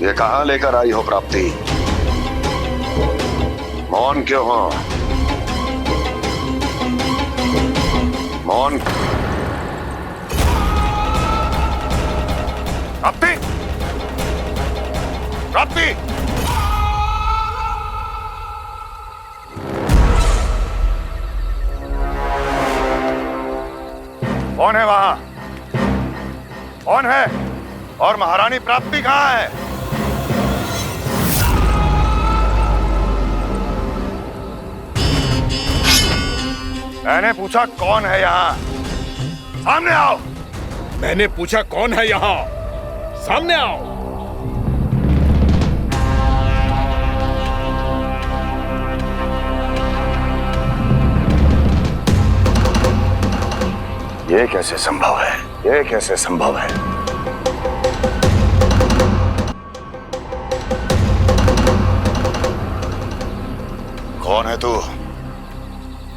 ये कहाँ लेकर आई हो प्राप्ति? मौन क्यों हो? मौन। प्राप्ति, प्राप्ति, कौन है वहां? कौन है? और महारानी प्राप्ति कहाँ है? मैंने पूछा कौन है यहाँ? सामने आओ। मैंने पूछा कौन है यहाँ? सामने आओ। ये कैसे संभव है? ये कैसे संभव है? कौन है तू?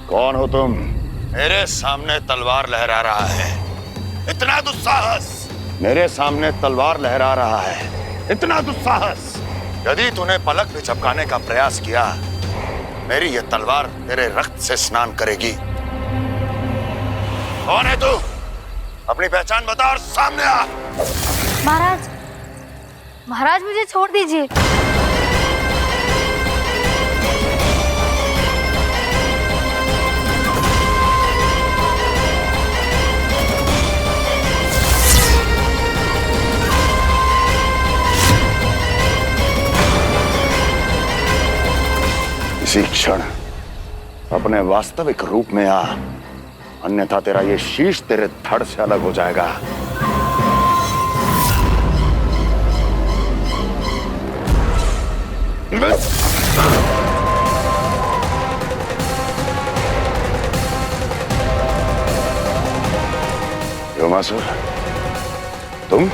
कौन हो तुम? मेरे सामने तलवार लहरा रहा है। इतना दुस्साहस! मेरे सामने तलवार लहरा रहा है। इतना दुस्साहस! यदि तूने पलक भी झपकाने का प्रयास किया, मेरी ये तलवार तेरे रक्त से स्नान करेगी। कौन है तू? अपनी पहचान बता और सामने आ। महाराज, महाराज मुझे छोड़ दीजिए। इसी क्षण अपने वास्तविक रूप में आ, अन्यथा तेरा ये शीश तेरे धड़ से अलग हो जाएगा। व्योमासुर, तुम?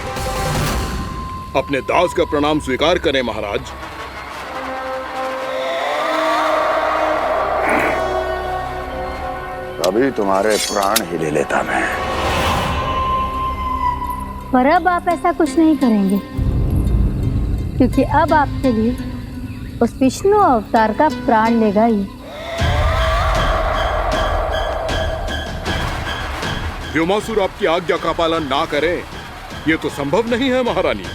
अपने दास का प्रणाम स्वीकार करें महाराज। अभी तुम्हारे प्राण ही ले लेता मैं। पर अब आप ऐसा कुछ नहीं करेंगे, क्योंकि अब आपके लिए उस विष्णु अवतार का प्राण लेगा ही। व्योमासुर आपकी आज्ञा का पालन ना करें, ये तो संभव नहीं है महारानी।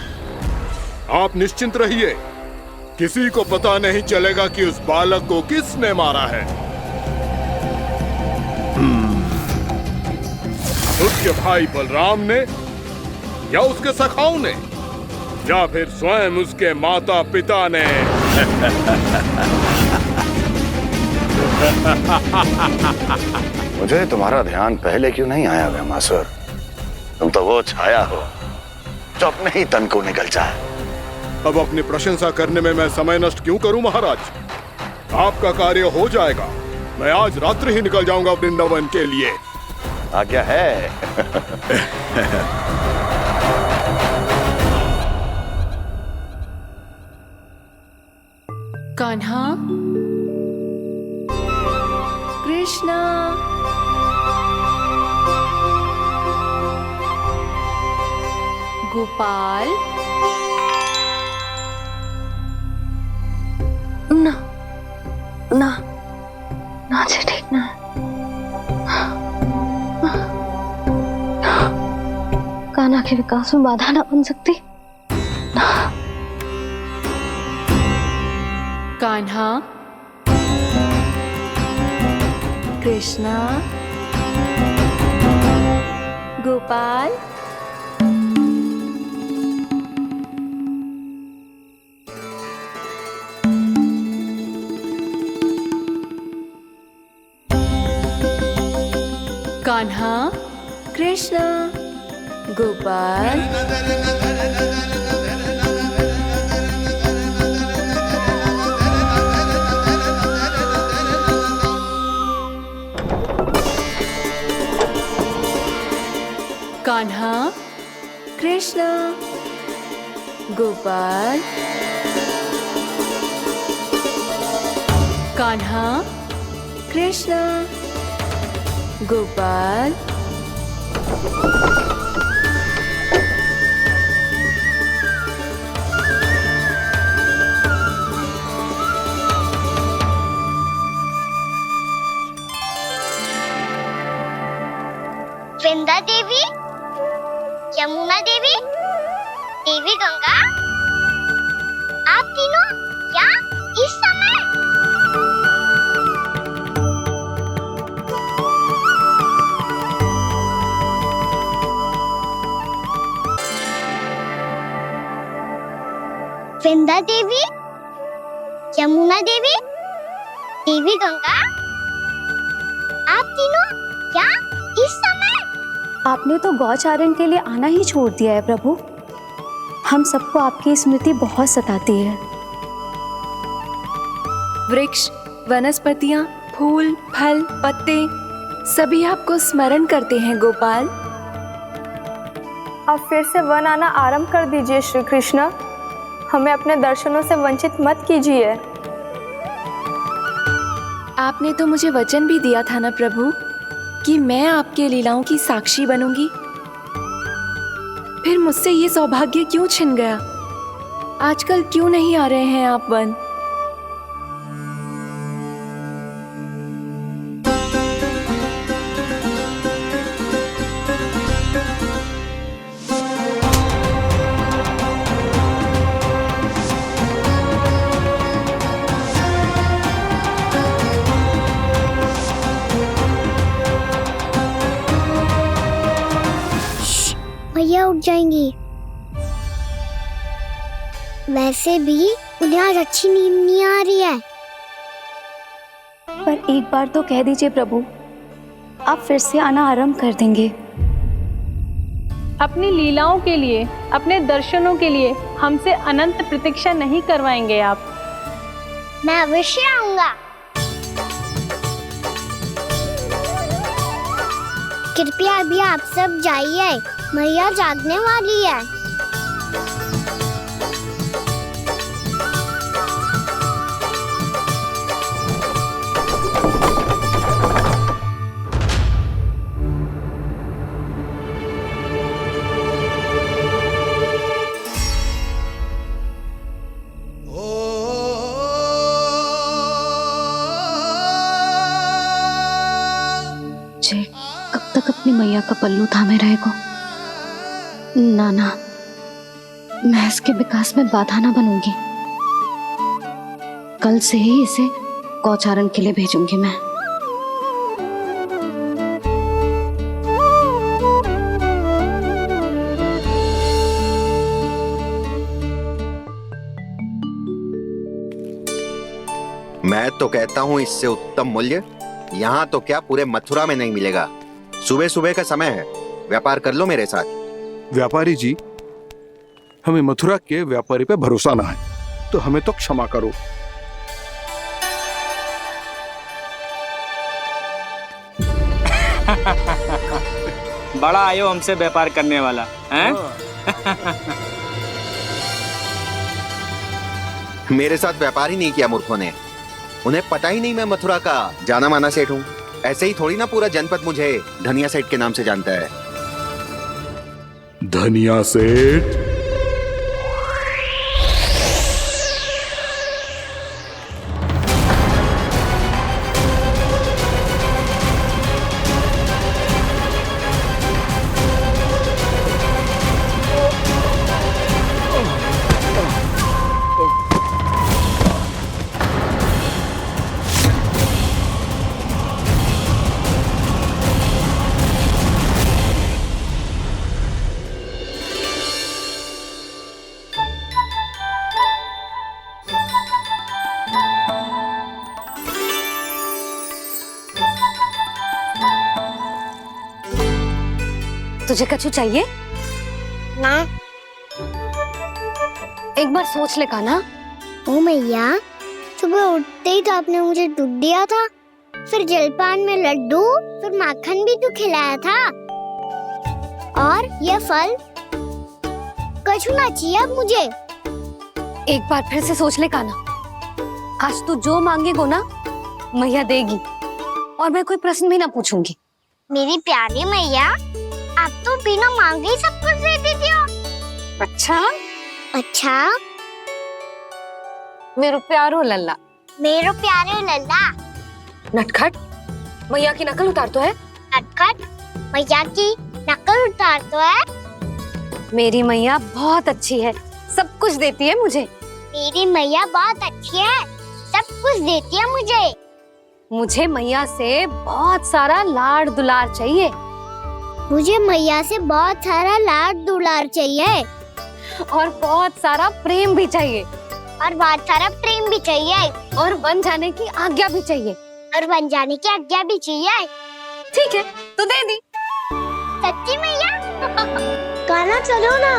आप निश्चिंत रहिए, किसी को पता नहीं चलेगा कि उस बालक को किसने मारा है। उसके भाई बलराम ने, या उसके सखाओं ने, या फिर स्वयं उसके माता पिता ने। मुझे तुम्हारा ध्यान पहले क्यों नहीं आया व्योमासुर? तुम तो वो छाया हो जो अपने ही तन को निकल जाए। अब अपनी प्रशंसा करने में मैं समय नष्ट क्यों करूं महाराज? आपका कार्य हो जाएगा। मैं आज रात्रि ही निकल जाऊंगा वृंदावन के लिए। आज्ञा है। कान्हा, कृष्णा, गोपाल। ना ना ना से ठीक ना। कान्हा के विकास में बाधा ना बन सकती। कान्हा, कृष्णा, गोपाल। कान्हा, कृष्णा, गोपाल। कान्हा, कृष्णा, गोपाल। कान्हा, कृष्णा, गोपाल। वृंदा देवी, यमुना देवी, देवी गंगा, आप तीनों यहाँ इस समय? वृंदा देवी, यमुना देवी, देवी गंगा, आप तीनों यहाँ इस समय? आपने तो गौचारण के लिए आना ही छोड़ दिया है प्रभु। हम सबको आपकी स्मृति बहुत सताती है। वृक्ष, वनस्पतियां, फूल, फल, पत्ते सभी आपको स्मरण करते हैं गोपाल। अब फिर से वन आना आरंभ कर दीजिए श्री कृष्ण। हमें अपने दर्शनों से वंचित मत कीजिए। आपने तो मुझे वचन भी दिया था ना प्रभु कि मैं आपके लीलाओं की साक्षी बनूंगी। फिर मुझसे ये सौभाग्य क्यों छिन गया? आजकल क्यों नहीं आ रहे हैं आप वन? भैया उठ जाएंगी। वैसे भी उन्हें आज अच्छी नींद नहीं आ रही है। पर एक बार तो कह दीजिए प्रभु, आप फिर से आना आरंभ कर देंगे। अपनी लीलाओं के लिए, अपने दर्शनों के लिए हमसे अनंत प्रतीक्षा नहीं करवाएंगे आप? मैं अवश्य आऊंगा। कृपया अभी आप सब जाइए, मैया जागने वाली है। कब तक अपनी मैया का पल्लू थामे रहेगा? ना, मैं इसके विकास में बाधा ना बनूंगी। कल से ही इसे गौचारण के लिए भेजूंगी मैं। मैं तो कहता हूँ इससे उत्तम मूल्य यहाँ तो क्या पूरे मथुरा में नहीं मिलेगा। सुबह सुबह का समय है, व्यापार कर लो मेरे साथ। व्यापारी जी, हमें मथुरा के व्यापारी पे भरोसा ना है, तो हमें तो क्षमा करो। बड़ा आयो हमसे व्यापार करने वाला हैं? मेरे साथ व्यापार ही नहीं किया मूर्खों ने। उन्हें पता ही नहीं मैं मथुरा का जाना माना सेठ हूँ। ऐसे ही थोड़ी ना पूरा जनपद मुझे धनिया सेठ के नाम से जानता है। धनिया सेठ? तुझे कछु चाहिए? ना। एक बार सोच ले कान्हा। ओ मैया, सुबह उठते ही तो आपने मुझे दूध दिया था, फिर जलपान में लड्डू, फिर माखन भी तो खिलाया था, और ये फल। कछु ना चाहिए अब मुझे। एक बार फिर से सोच ले कान्हा। आज तू जो मांगेगो ना, मैया देगी, और मैं कोई प्रश्न भी ना पूछूंगी। मेरी प्यारी मैया, आप तो बिना मांगे ही सब कुछ दे देती हो। अच्छा? मेरो प्यारो लल्ला। मेरो प्यारे लल्ला। नटखट, मैया की नकल उतार तो है। नटखट, मैया की नकल उतार तो है। मेरी मैया बहुत अच्छी है, सब कुछ देती है मुझे। मेरी मैया बहुत अच्छी है, सब कुछ देती है मुझे। मुझे मैया से बहुत सारा लाड दुलार चाहिए। मुझे मैया से बहुत सारा लाड दुलार चाहिए, और बहुत सारा प्रेम भी चाहिए, और बहुत सारा प्रेम भी चाहिए, और बन जाने की आज्ञा भी चाहिए, और बन जाने की आज्ञा भी चाहिए। ठीक है, तो दे दी। सच्ची मैया? कान्हा चलो ना।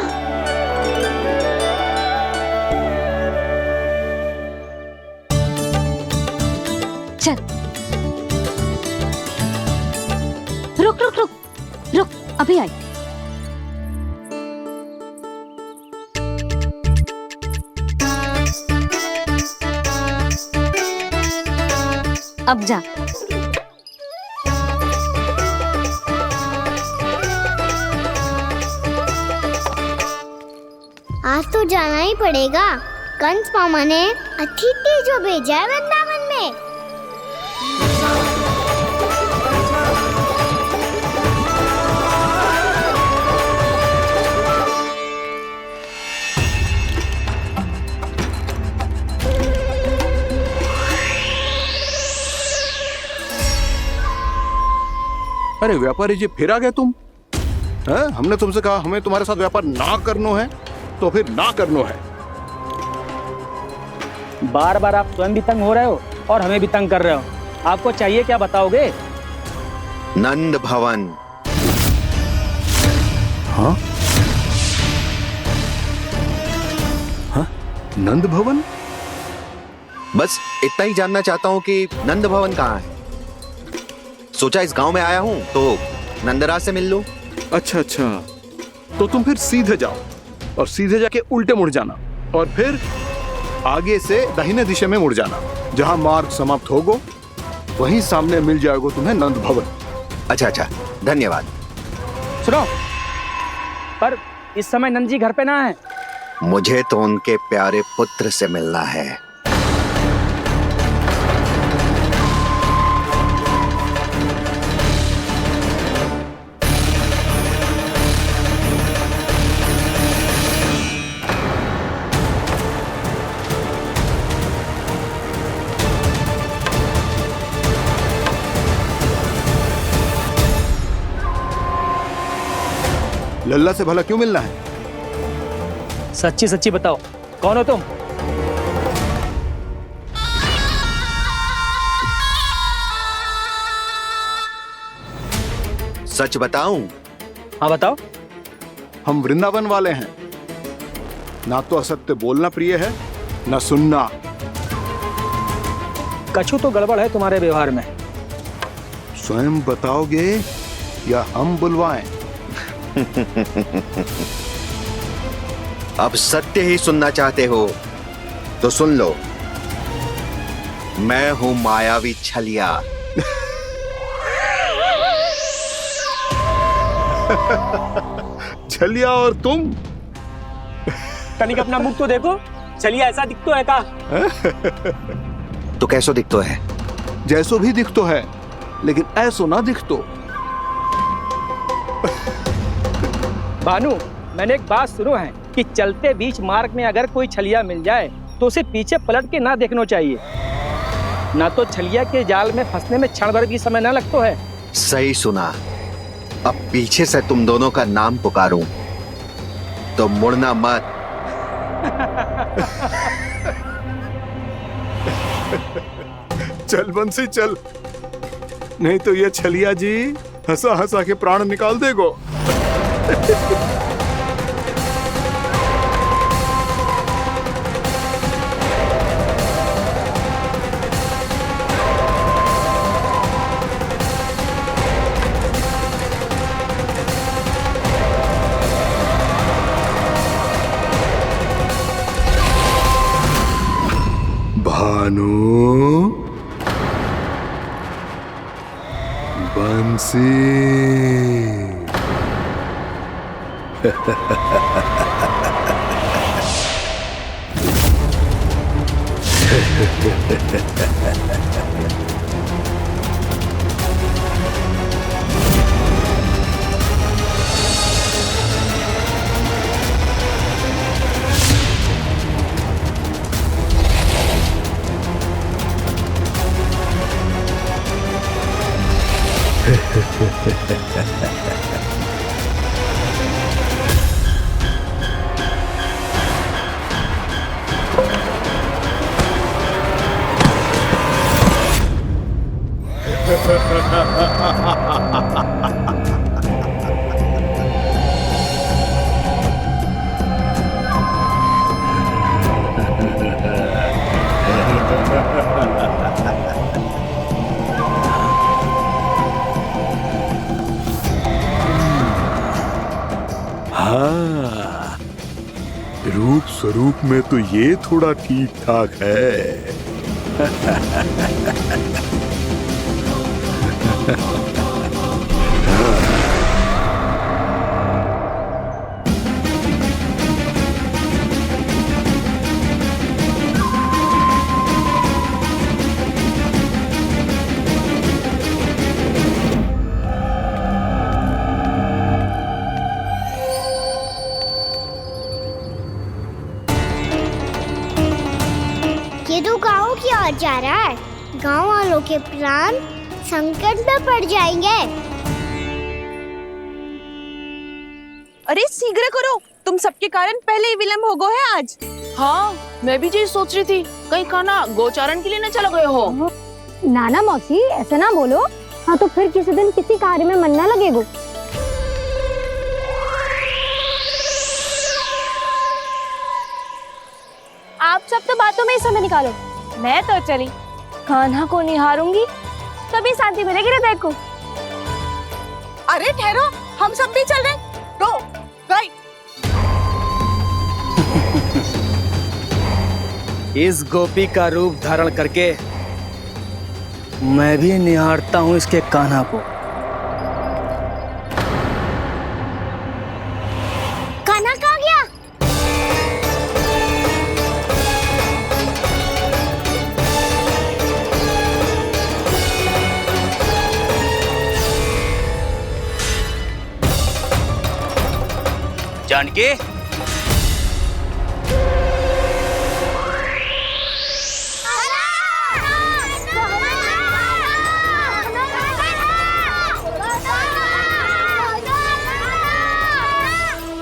चल। रुक रुक रुक रुक, अभी आई। अब जा। आज तो जाना ही पड़ेगा। कंस मामा ने अतिथि जो भेजा है वृंदावन में। अरे व्यापारी जी, फिर आ गए तुम? हैं? हमने तुमसे कहा हमें तुम्हारे साथ व्यापार ना करना है, तो फिर ना करना है। बार बार आप स्वयं भी तंग हो रहे हो और हमें भी तंग कर रहे हो। आपको चाहिए क्या बताओगे? नंद भवन। हाँ? हाँ? नंद भवन? बस इतना ही जानना चाहता हूँ कि नंद भवन कहाँ है। सोचा इस गांव में आया हूँ तो नंदराज से मिल लूं। अच्छा अच्छा, तो तुम फिर सीधे जाओ और सीधे जाके उल्टे मुड़ जाना और फिर आगे से दाहिने दिशा में मुड़ जाना। जहां मार्ग समाप्त होगा वहीं सामने मिल जाएगा तुम्हें नंद भवन। अच्छा अच्छा, धन्यवाद। सुनो, पर इस समय नंद जी घर पे ना है। मुझे तो उनके प्यारे पुत्र से मिलना है। लल्ला से भला क्यों मिलना है? सच्ची सच्ची बताओ, कौन हो तुम? सच बताऊं? हाँ बताओ। हम वृंदावन वाले हैं। ना तो असत्य बोलना प्रिय है, ना सुनना। कछु तो गड़बड़ है तुम्हारे व्यवहार में। स्वयं बताओगे या हम बुलवाएं? अब सत्य ही सुनना चाहते हो तो सुन लो। मैं हूं मायावी छलिया। छलिया और तुम? तनिक अपना मुख तो देखो, छलिया ऐसा दिखतो है का? तो कैसो दिखतो है? जैसो भी दिखतो है, लेकिन ऐसो ना दिखतो। भानु, मैंने एक बात सुनो है कि चलते बीच मार्ग में अगर कोई छलिया मिल जाए तो उसे पीछे पलट के ना देखना चाहिए। ना तो छलिया के जाल में फंसने में क्षण भर भी समय ना लगता है। सही सुना। अब पीछे से तुम दोनों का नाम पुकारूं तो मुड़ना मत। चल बंसी चल, नहीं तो ये छलिया जी हंसा हंसा के प्राण निकाल देगो। भानु, बंसी। हाँ, रूप स्वरूप में तो ये थोड़ा ठीक ठाक है। ये तो गाँव की ओर जा रहा है। गाँव वालों के प्राण संकट में पड़ जाएंगे। अरे शीघ्र करो, तुम सबके कारण पहले ही विलम्ब हो गए है आज। हाँ, मैं भी यही सोच रही थी, कहीं खाना गोचारण के लिए न चले गए हो। नाना मौसी ऐसे ना बोलो। हाँ तो फिर किसी दिन किसी कार्य में मन ना लगेगो। आप सब तो बातों में ही समय निकालो। मैं तो चली कान्हा को निहारूंगी, तभी शांति मिलेगी हृदय को। अरे ठहरो, हम सब भी चल रहे। रो गई। इस गोपी का रूप धारण करके मैं भी निहारता हूँ इसके कान्हा को। कान्हा कहाँ गया? जानकी,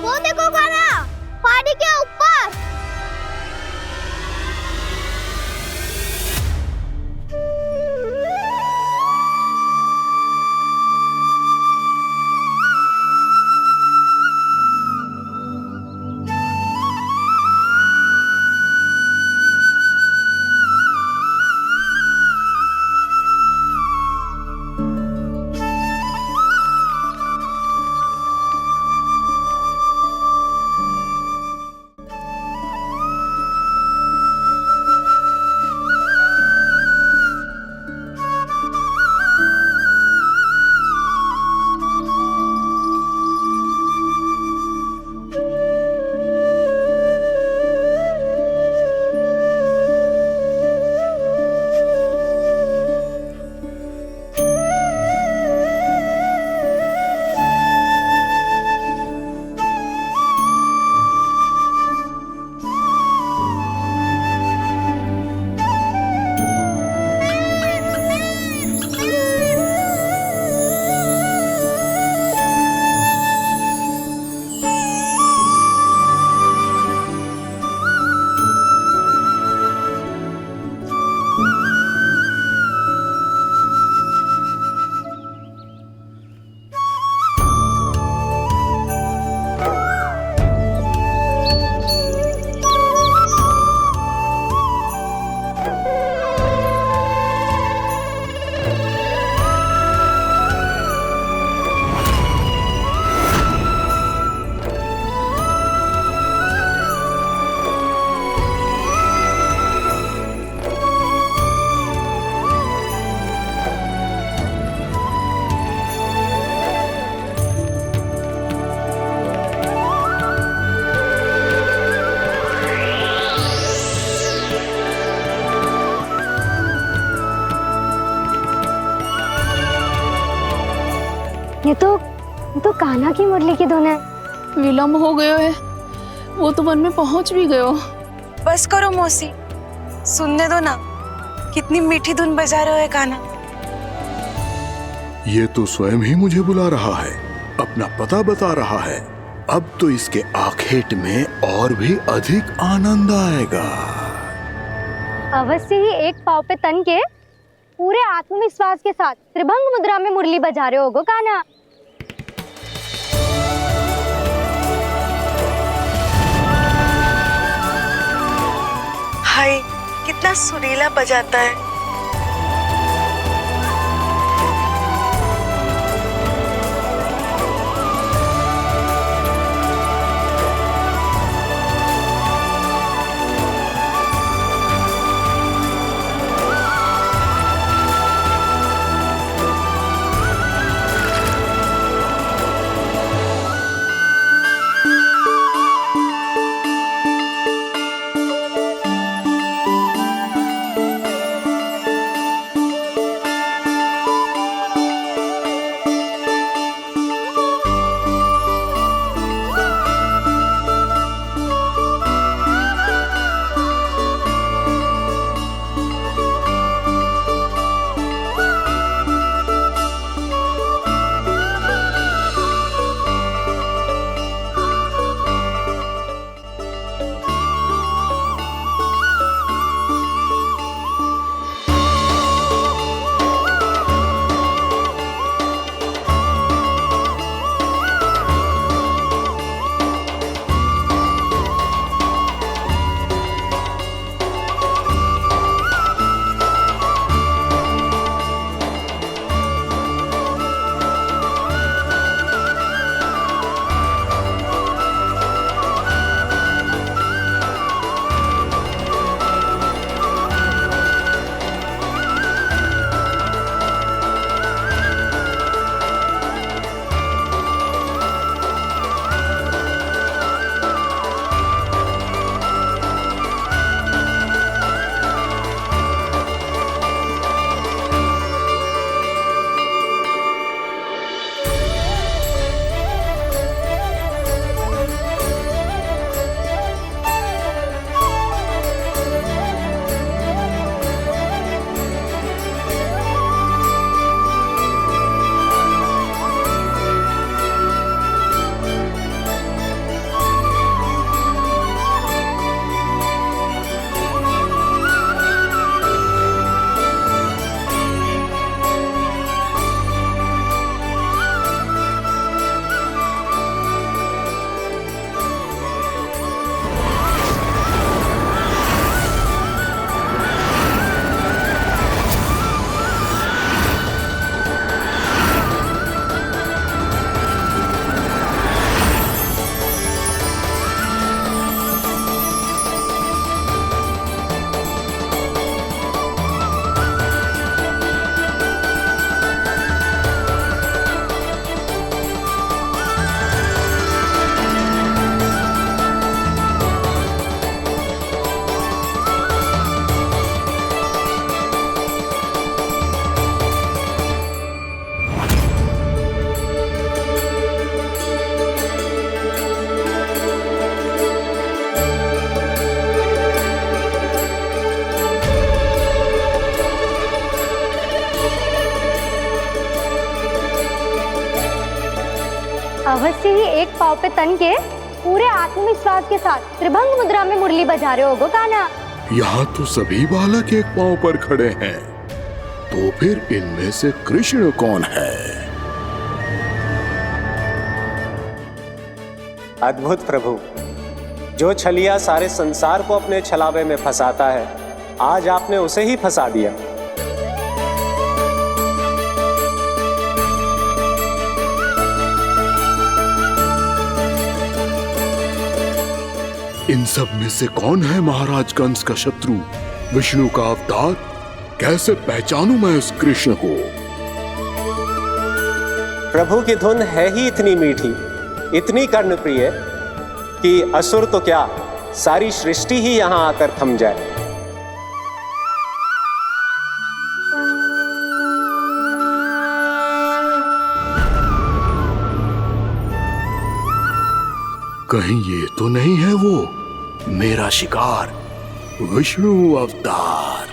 वो देखो कान्हा, पहाड़ी के ऊपर। ये तो कान्हा की मुरली की धुन है। विलम्ब हो गयो है, वो तो वन में पहुंच भी गयो। बस करो मौसी, सुनने दो ना, कितनी मीठी धुन बजा रहे हो कान्हा। ये तो स्वयं ही मुझे बुला रहा है, अपना पता बता रहा है। अब तो इसके आखेट में और भी अधिक आनंद आएगा। अवश्य ही एक पाव पे तन के पूरे आत्मविश्वास के साथ त्रिभंग मुद्रा में मुरली बजा रहे होगो कान्हा। हाय, कितना सुरीला बजाता है। अवश्य ही एक पाँव पे तन के पूरे आत्मविश्वास के साथ त्रिभंग मुद्रा में मुरली बजा रहे होगो कान्हा। यहाँ तो सभी बालक एक पांव पर खड़े हैं, तो फिर इनमें से कृष्ण कौन है? अद्भुत प्रभु, जो छलिया सारे संसार को अपने छलावे में फंसाता है, आज आपने उसे ही फंसा दिया। इन सब में से कौन है महाराज कंस का शत्रु, विष्णु का अवतार? कैसे पहचानूं मैं उस कृष्ण को? प्रभु की धुन है ही इतनी मीठी, इतनी कर्णप्रिय कि असुर तो क्या, सारी सृष्टि ही यहां आकर थम जाए। कहीं ये तो नहीं है वो मेरा शिकार, विष्णु अवतार?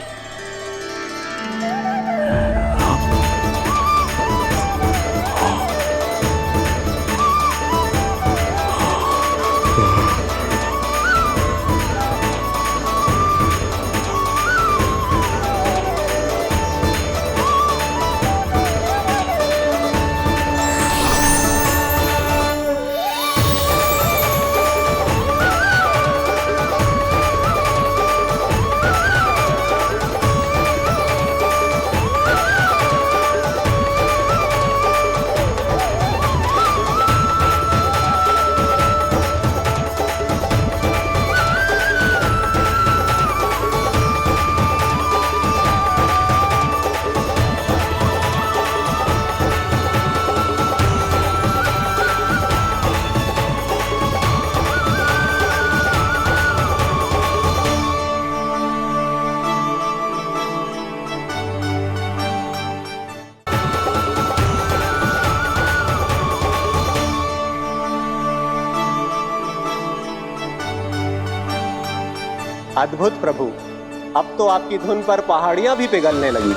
अद्भुत प्रभु, अब तो आपकी धुन पर पहाड़ियां भी पिघलने लगी।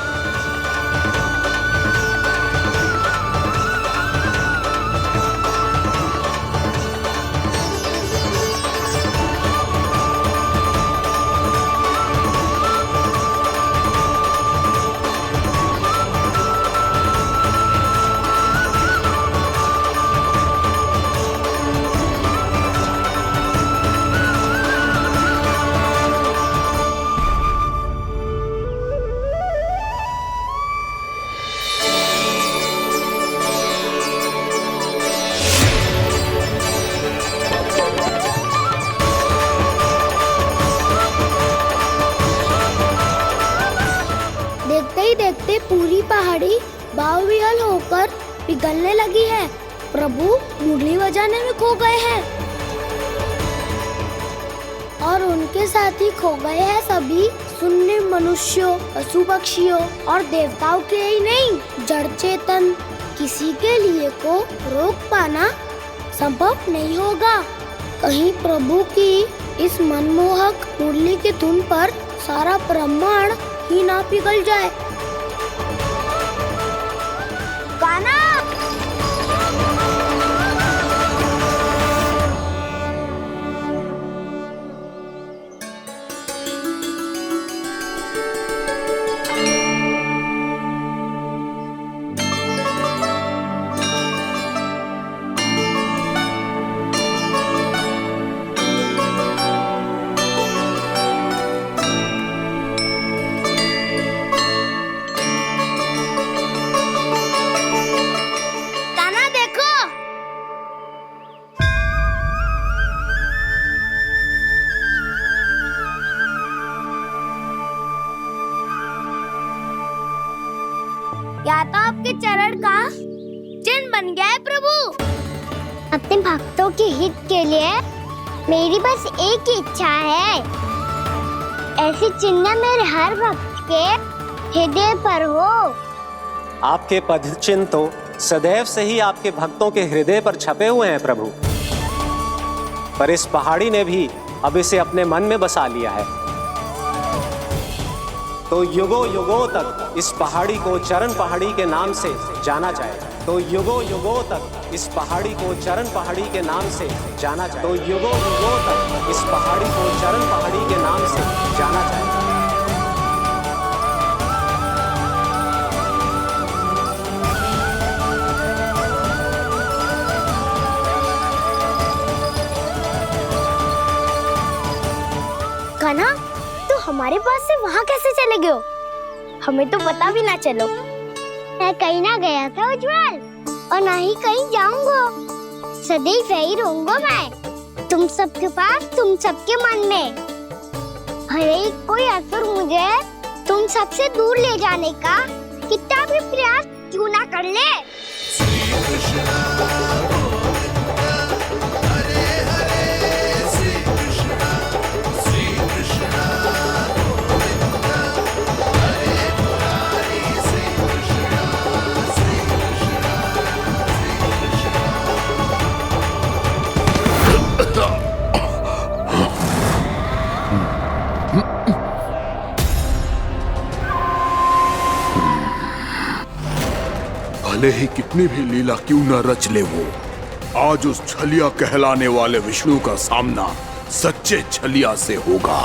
देखते ही देखते पूरी पहाड़ी बावरियल होकर पिघलने लगी है। प्रभु मुरली बजाने में खो गए हैं और उनके साथ ही खो गए हैं सभी सुनने मनुष्यों, पशु पक्षियों और देवताओं के ही नहीं, जड़ चेतन किसी के लिए को रोक पाना संभव नहीं होगा। कहीं प्रभु की इस मनमोहक मुरली की धुन पर सारा ब्रह्मांड ही ना पिघल जाए। गाना या तो आपके चरण का चिन्ह बन गया है प्रभु। अपने भक्तों के हित के लिए मेरी बस एक ही इच्छा है, ऐसी चिन्ह मेरे हर भक्त के हृदय पर हो। आपके पद चिन्ह तो सदैव से ही आपके भक्तों के हृदय पर छपे हुए हैं प्रभु, पर इस पहाड़ी ने भी अब इसे अपने मन में बसा लिया है। तो युगों युगों तक इस पहाड़ी को चरण पहाड़ी के नाम से जाना जाएगा। तो युगों युगों तक इस पहाड़ी को चरण पहाड़ी के नाम से जाना जाए, तो युगों युगों तक इस पहाड़ी को चरण पहाड़ी के नाम से जाना जाएगा। कान्हा, तो हमारे पास से वहाँ कैसे चले गए हो? हमें तो पता भी ना चलो। मैं कहीं ना गया था उज्जवल, और ना ही कहीं जाऊंगा। सदैव यही रहूंगा मैं, तुम सबके पास, तुम सबके मन में। हर एक कोई असुर मुझे तुम सबसे दूर ले जाने का कितना भी प्रयास क्यों ना कर ले। भले ही कितनी भी लीला क्यों न रच ले वो, आज उस छलिया कहलाने वाले विष्णु का सामना सच्चे छलिया से होगा।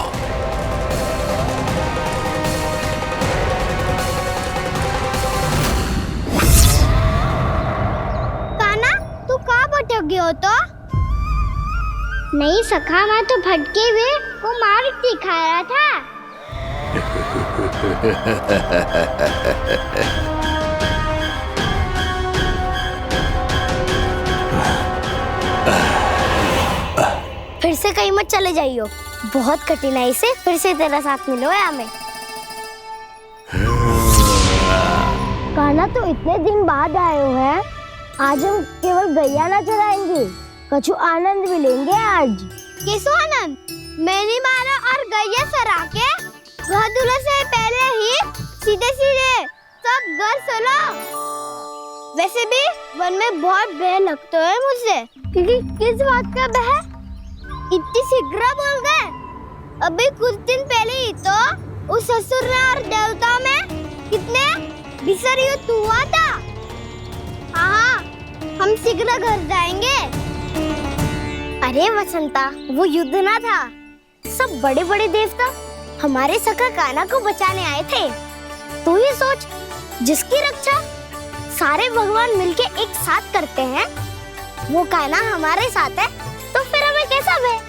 कान्हा, तू कहाँ भटक गए हो तो? नहीं सखा, मैं तो भटके हुए वो मार्ग दिखा रहा था। फिर से कहीं मत चले जाइयो, बहुत कठिनाई से फिर से तेरा साथ मिलो है हमें। कान्हा, तो इतने दिन बाद आए हो हैं, आज हम केवल गैया ना चराएंगे, कछु आनंद भी लेंगे आज। कैसो आनंद? मैंने मारा और गैया चरा के घर दूल्हे से पहले ही सीधे सीधे सब घर चलो। वैसे भी वन में बहुत भय लगता है मुझसे, क्योंकि किस बात का भय? इतनी शीघ्र बोल गए। अभी कुछ दिन पहले ही तो उस असुर और देवता में कितने भीषण युद्ध हुआ था। हाँ, हम शीघ्र घर जाएंगे। अरे वसंता, वो युद्ध ना था, सब बड़े बड़े देवता हमारे सखा कान्हा को बचाने आए थे। तू ये सोच, जिसकी रक्षा सारे भगवान मिलके एक साथ करते हैं, वो कान्हा हमारे साथ है, तो फिर हमें कैसा भय?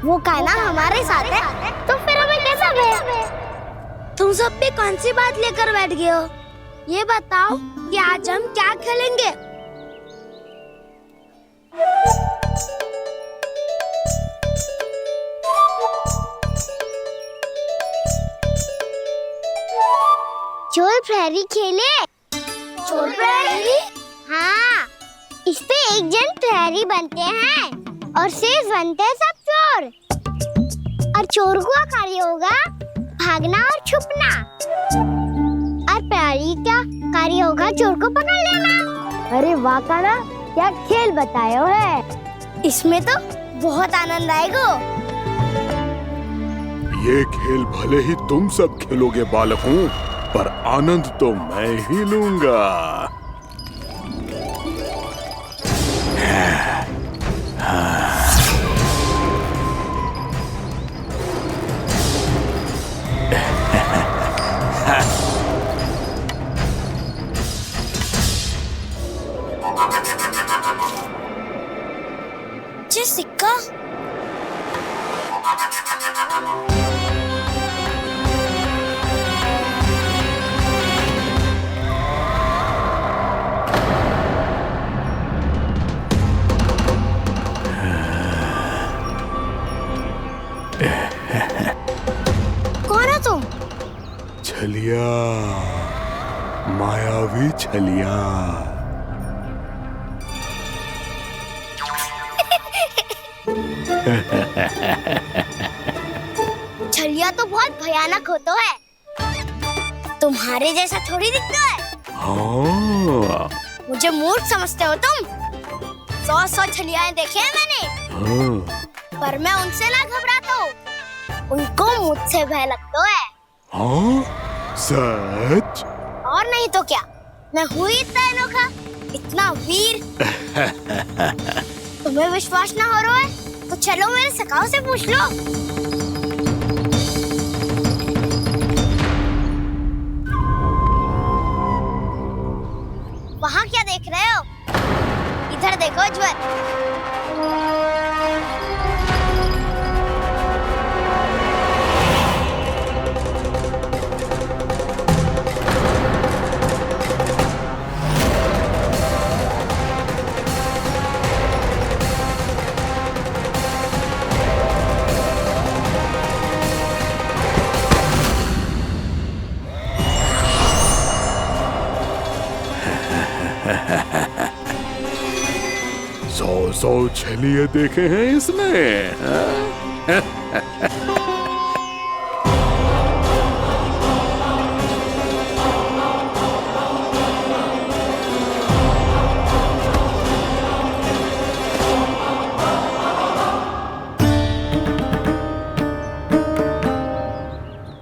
वो कान्हा हमारे साथ है, तो फिर हमें कैसा भय? तुम सब भी कौन सी बात लेकर बैठ गए हो? ये बताओ कि आज हम क्या खेलेंगे? चोर प्रहरी खेले? चोर प्रहरी? हाँ, इस पे एक जन प्रहरी बनते हैं और शेष बनते हैं सब चोर। और चोर का कार्य होगा भागना और छुपना, और प्रहरी का कार्य होगा चोर को पकड़ लेना। अरे वाह कान्हा, क्या खेल बताए हो है। इसमें तो बहुत आनंद आएगा। ये खेल भले ही तुम सब खेलोगे बालकों, पर आनंद तो मैं ही लूंगा। जी सिक्का। कौन है तुम? छलिया, मायावी छलिया। छलिया तो बहुत भयानक होता है, तुम्हारे जैसा थोड़ी दिखता है। हाँ। मुझे मूर्ख समझते हो तुम? 100 छलियाएं देखे हैं मैंने। हाँ। पर मैं उनसे ना घबराता हूँ, उनको मुझसे भय लगता है। हाँ? सच? और नहीं तो क्या, मैं हुई इतना अनोखा इतना वीर। तुम्हें विश्वास ना हो रहा है तो चलो मेरे सखाओं से पूछ लो। वहाँ क्या देख रहे हो? इधर देखो ज्वर। सौ छलिए देखे हैं इसने।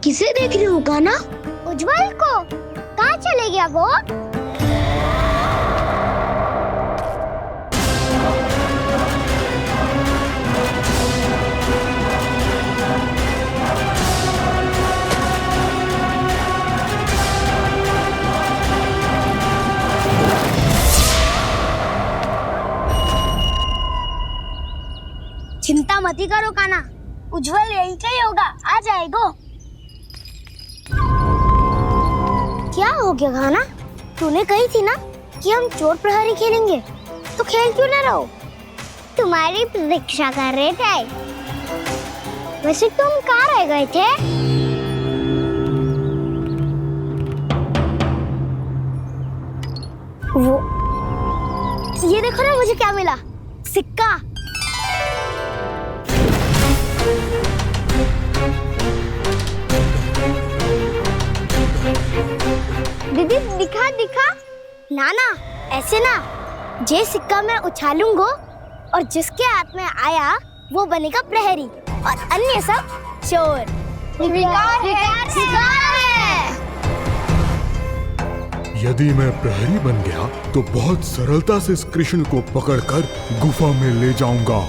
किसे देख रही हूँ कान्हा? उज्जवल को। कहाँ चले गया वो? चिंता मत करो कान्हा, उज्जवल यही का ही होगा, आ जाएगा। क्या हो गया कान्हा? तूने कही थी ना कि हम चोर प्रहरी खेलेंगे, तो खेल क्यों ना रहो? तुम्हारी प्रतीक्षा कर रहे थे। वैसे तुम कहाँ रह गए थे? वो ये देखो ना, मुझे क्या मिला? सिक्का। दीदी दिखा दिखा। ना ना, ऐसे ना। जे सिक्का मैं उछालूंगा और जिसके हाथ में आया वो बनेगा प्रहरी और अन्य सब चोर। शिकार है। यदि मैं प्रहरी बन गया तो बहुत सरलता से इस कृष्ण को पकड़कर गुफा में ले जाऊंगा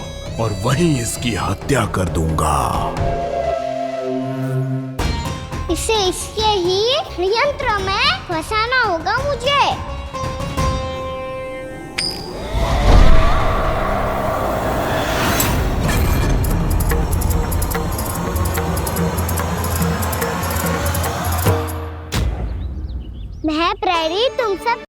और वहीं इसकी हत्या कर दूंगा। इसे इसके ही यंत्र में फंसाना होगा मुझे। मैं प्रहरी, तुम सब